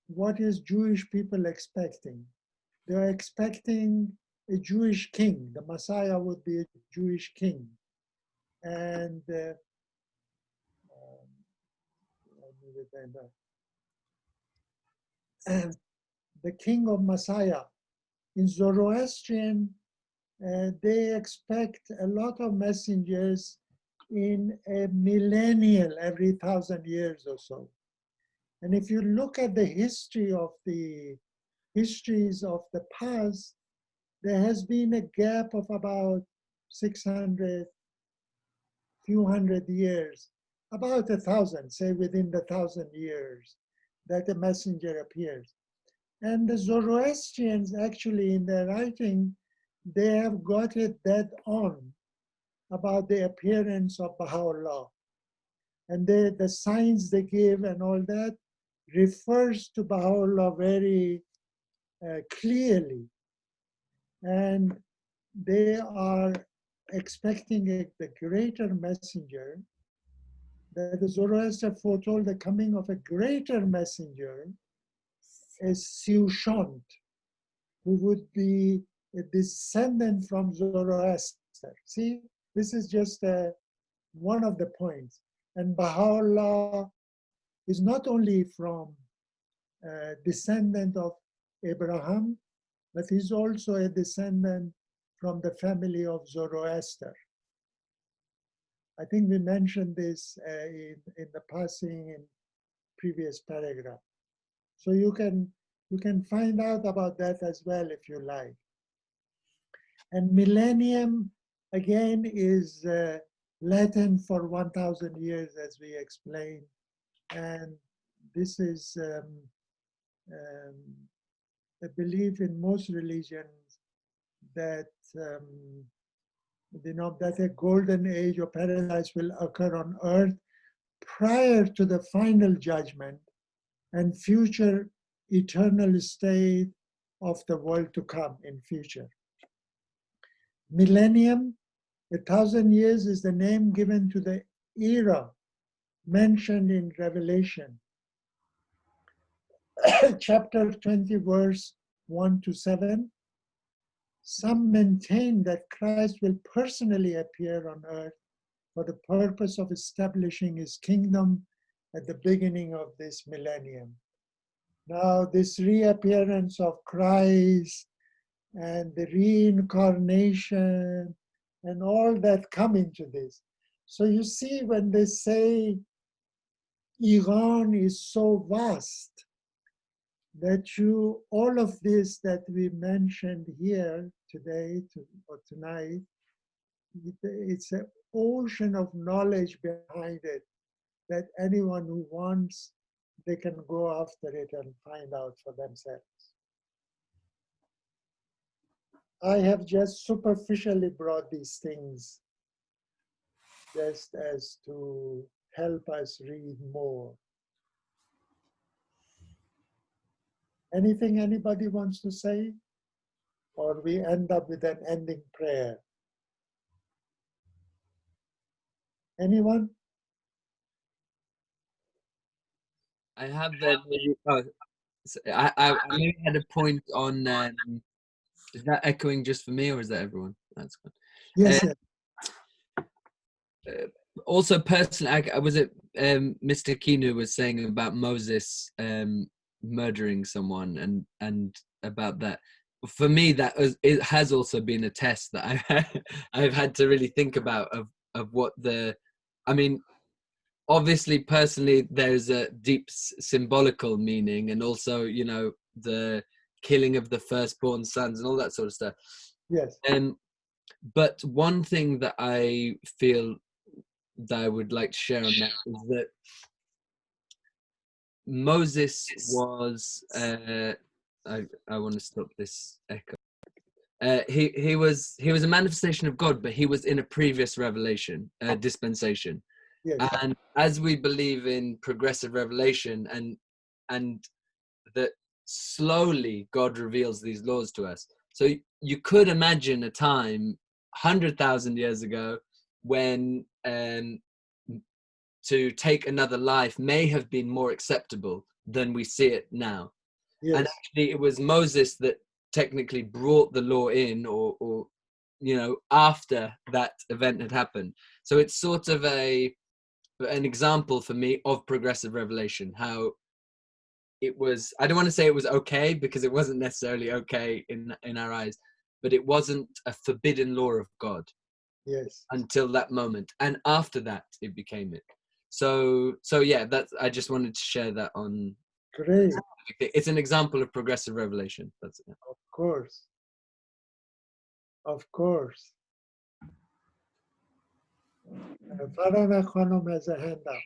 [SPEAKER 2] what is Jewish people expecting. They're expecting a Jewish king. The Messiah would be a Jewish king. And the king of Messiah. In Zoroastrian, they expect a lot of messengers in a millennial, every 1,000 years or so. And if you look at the histories of the past, there has been a gap of about 600, few hundred years, about 1,000, say within the 1,000 years, that a messenger appears. And the Zoroastrians, actually, in their writing, they have got it dead on about the appearance of Baha'u'llah. And the signs they give and all that refers to Baha'u'llah very clearly. And they are expecting the greater messenger, that the Zoroaster foretold the coming of a greater messenger, a Siushant, who would be a descendant from Zoroaster. See, this is just one of the points. And Baha'u'llah is not only from descendant of Abraham, but he's also a descendant from the family of Zoroaster. I think we mentioned this in the passing in previous paragraph. So you can find out about that as well if you like. And millennium, again, is Latin for 1,000 years, as we explained. And this is a belief in most religions that that a golden age of paradise will occur on earth prior to the final judgment and future eternal state of the world to come in future. Millennium, 1,000 years, is the name given to the era mentioned in Revelation. Chapter 20, verse 1 to 7. Some maintain that Christ will personally appear on earth for the purpose of establishing his kingdom at the beginning of this millennium. Now, this reappearance of Christ and the reincarnation and all that come into this. So you see, when they say Iran is so vast, that all of this that we mentioned here today or tonight, it's an ocean of knowledge behind it that anyone who wants, they can go after it and find out for themselves. I have just superficially brought these things just as to help us read more. Anything anybody wants to say? Or we end up with an ending prayer? Anyone?
[SPEAKER 10] I have the. I maybe had a point on. Is that echoing just for me, or is that everyone? That's good.
[SPEAKER 2] Yes.
[SPEAKER 10] Also, personally, was it Mr. Kinu was saying about Moses murdering someone and about that. For me, it has also been a test that I've had to really think about of what I mean, obviously, personally, there's a deep symbolical meaning, and also, the killing of the firstborn sons and all that sort of stuff.
[SPEAKER 2] Yes.
[SPEAKER 10] But one thing that I feel that I would like to share on that is that Moses was. I want to stop this echo. He was a manifestation of God, but he was in a previous revelation, dispensation.
[SPEAKER 2] Yes.
[SPEAKER 10] And as we believe in progressive revelation and that slowly God reveals these laws to us. So you could imagine a time 100,000 years ago when to take another life may have been more acceptable than we see it now.
[SPEAKER 2] Yes.
[SPEAKER 10] And actually it was Moses that technically brought the law in or after that event had happened. So it's sort of an example for me of progressive revelation, how it was, I don't want to say it was okay, because it wasn't necessarily okay in our eyes, but it wasn't a forbidden law of God.
[SPEAKER 2] Yes.
[SPEAKER 10] Until that moment. And after that, it became it. So yeah, I just wanted to share that on.
[SPEAKER 2] Great.
[SPEAKER 10] It's an example of progressive revelation. That's it.
[SPEAKER 2] Of course. Of course. Farana Khanum has a hand up.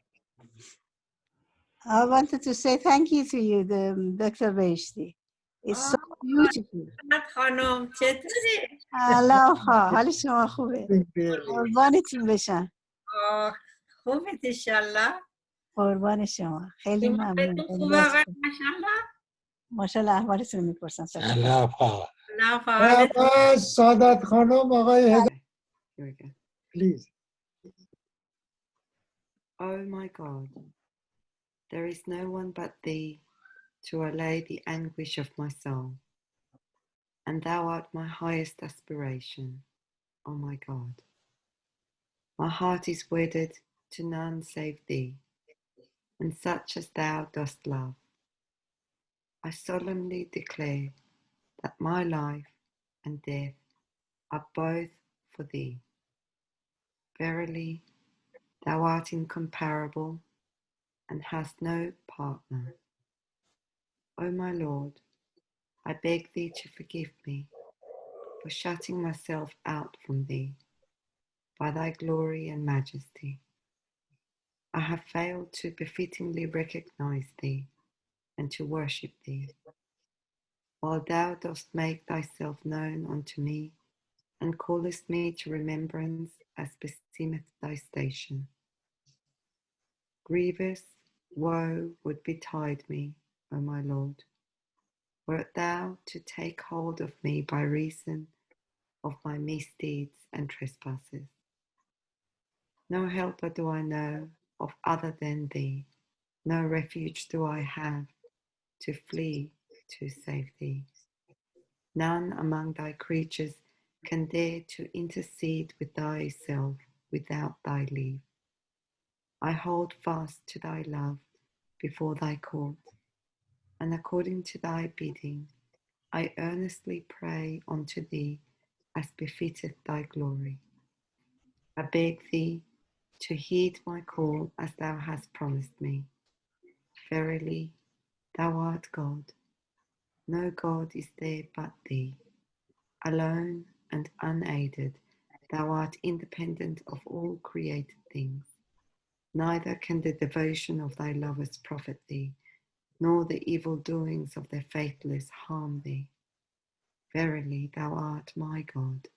[SPEAKER 15] I wanted to say thank you to you, Dr. Beheshti. It's so beautiful.
[SPEAKER 13] خانم چطوری؟
[SPEAKER 15] الان حال شما خوبه؟ قربانتون بشم.
[SPEAKER 13] خوبه انشالله.
[SPEAKER 15] قربان شما. خیلی ممنون.
[SPEAKER 13] خوبه آقای ماشاءالله.
[SPEAKER 15] ماشاءالله احوالتون میپرسم.
[SPEAKER 2] سلام سادات خانم آقای Please.
[SPEAKER 16] Oh my God, there is no one but thee to allay the anguish of my soul. and thou art my highest aspiration, O my God. My heart is wedded to none save thee, and such as thou dost love. I solemnly declare that my life and death are both for thee. Verily, thou art incomparable and hast no partner. O my Lord, I beg thee to forgive me for shutting myself out from thee by thy glory and majesty. I have failed to befittingly recognize thee and to worship thee, while thou dost make thyself known unto me and callest me to remembrance as beseemeth thy station. Grievous woe would betide me, O my Lord, wert thou to take hold of me by reason of my misdeeds and trespasses. No helper do I know of other than thee, no refuge do I have to flee to save thee. None among thy creatures can dare to intercede with thyself without thy leave. I hold fast to thy love before thy court, and according to thy bidding, I earnestly pray unto thee as befitteth thy glory. I beg thee to heed my call as thou hast promised me. Verily, thou art God. No God is there but thee. Alone and unaided, thou art independent of all created things. Neither can the devotion of thy lovers profit thee, nor the evil doings of their faithless harm thee. Verily, thou art my God,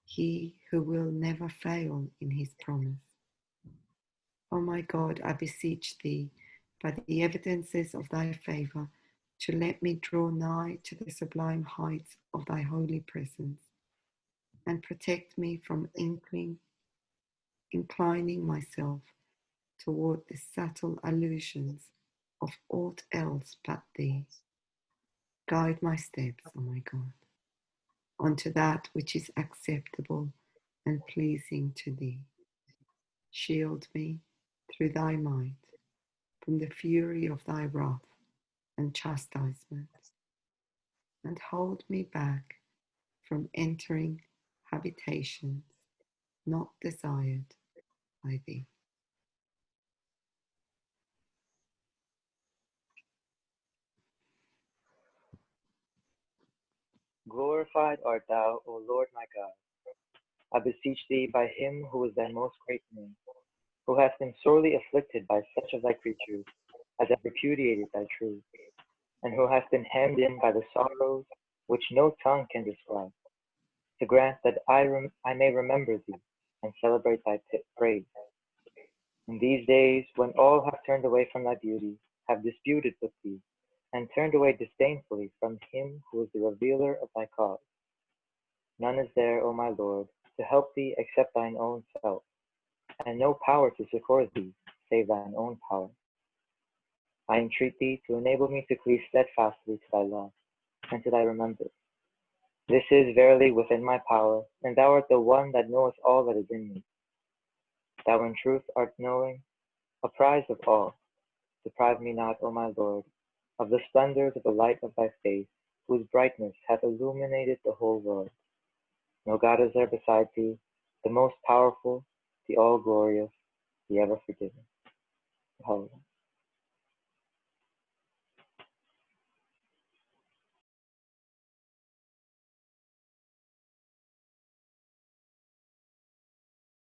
[SPEAKER 16] he who will never fail in his promise. O my God, I beseech thee, by the evidences of thy favour, to let me draw nigh to the sublime heights of thy holy presence, and protect me from inclining myself toward the subtle allusions of aught else but thee. Guide my steps, O my God, unto that which is acceptable and pleasing to thee. Shield me through thy might from the fury of thy wrath and chastisement, and hold me back from entering habitations not desired by thee.
[SPEAKER 17] Glorified art thou, O Lord my God. I beseech thee by him who is thy most great name, who hast been sorely afflicted by such of thy creatures as have repudiated thy truth, and who hast been hemmed in by the sorrows which no tongue can describe, to grant that I may remember thee and celebrate thy praise. In these days, when all have turned away from thy beauty, have disputed with thee, and turned away disdainfully from him who is the revealer of thy cause. None is there, O my Lord, to help thee except thine own self, and no power to succor thee save thine own power. I entreat thee to enable me to cleave steadfastly to thy law, and to thy remembrance. This is verily within my power, and thou art the one that knowest all that is in me. Thou in truth art knowing, apprised of all. Deprive me not, O my Lord, of the splendors of the light of thy face, whose brightness hath illuminated the whole world. No God is there beside thee, the most powerful, the all-glorious, the ever-forgiving. Hallelujah.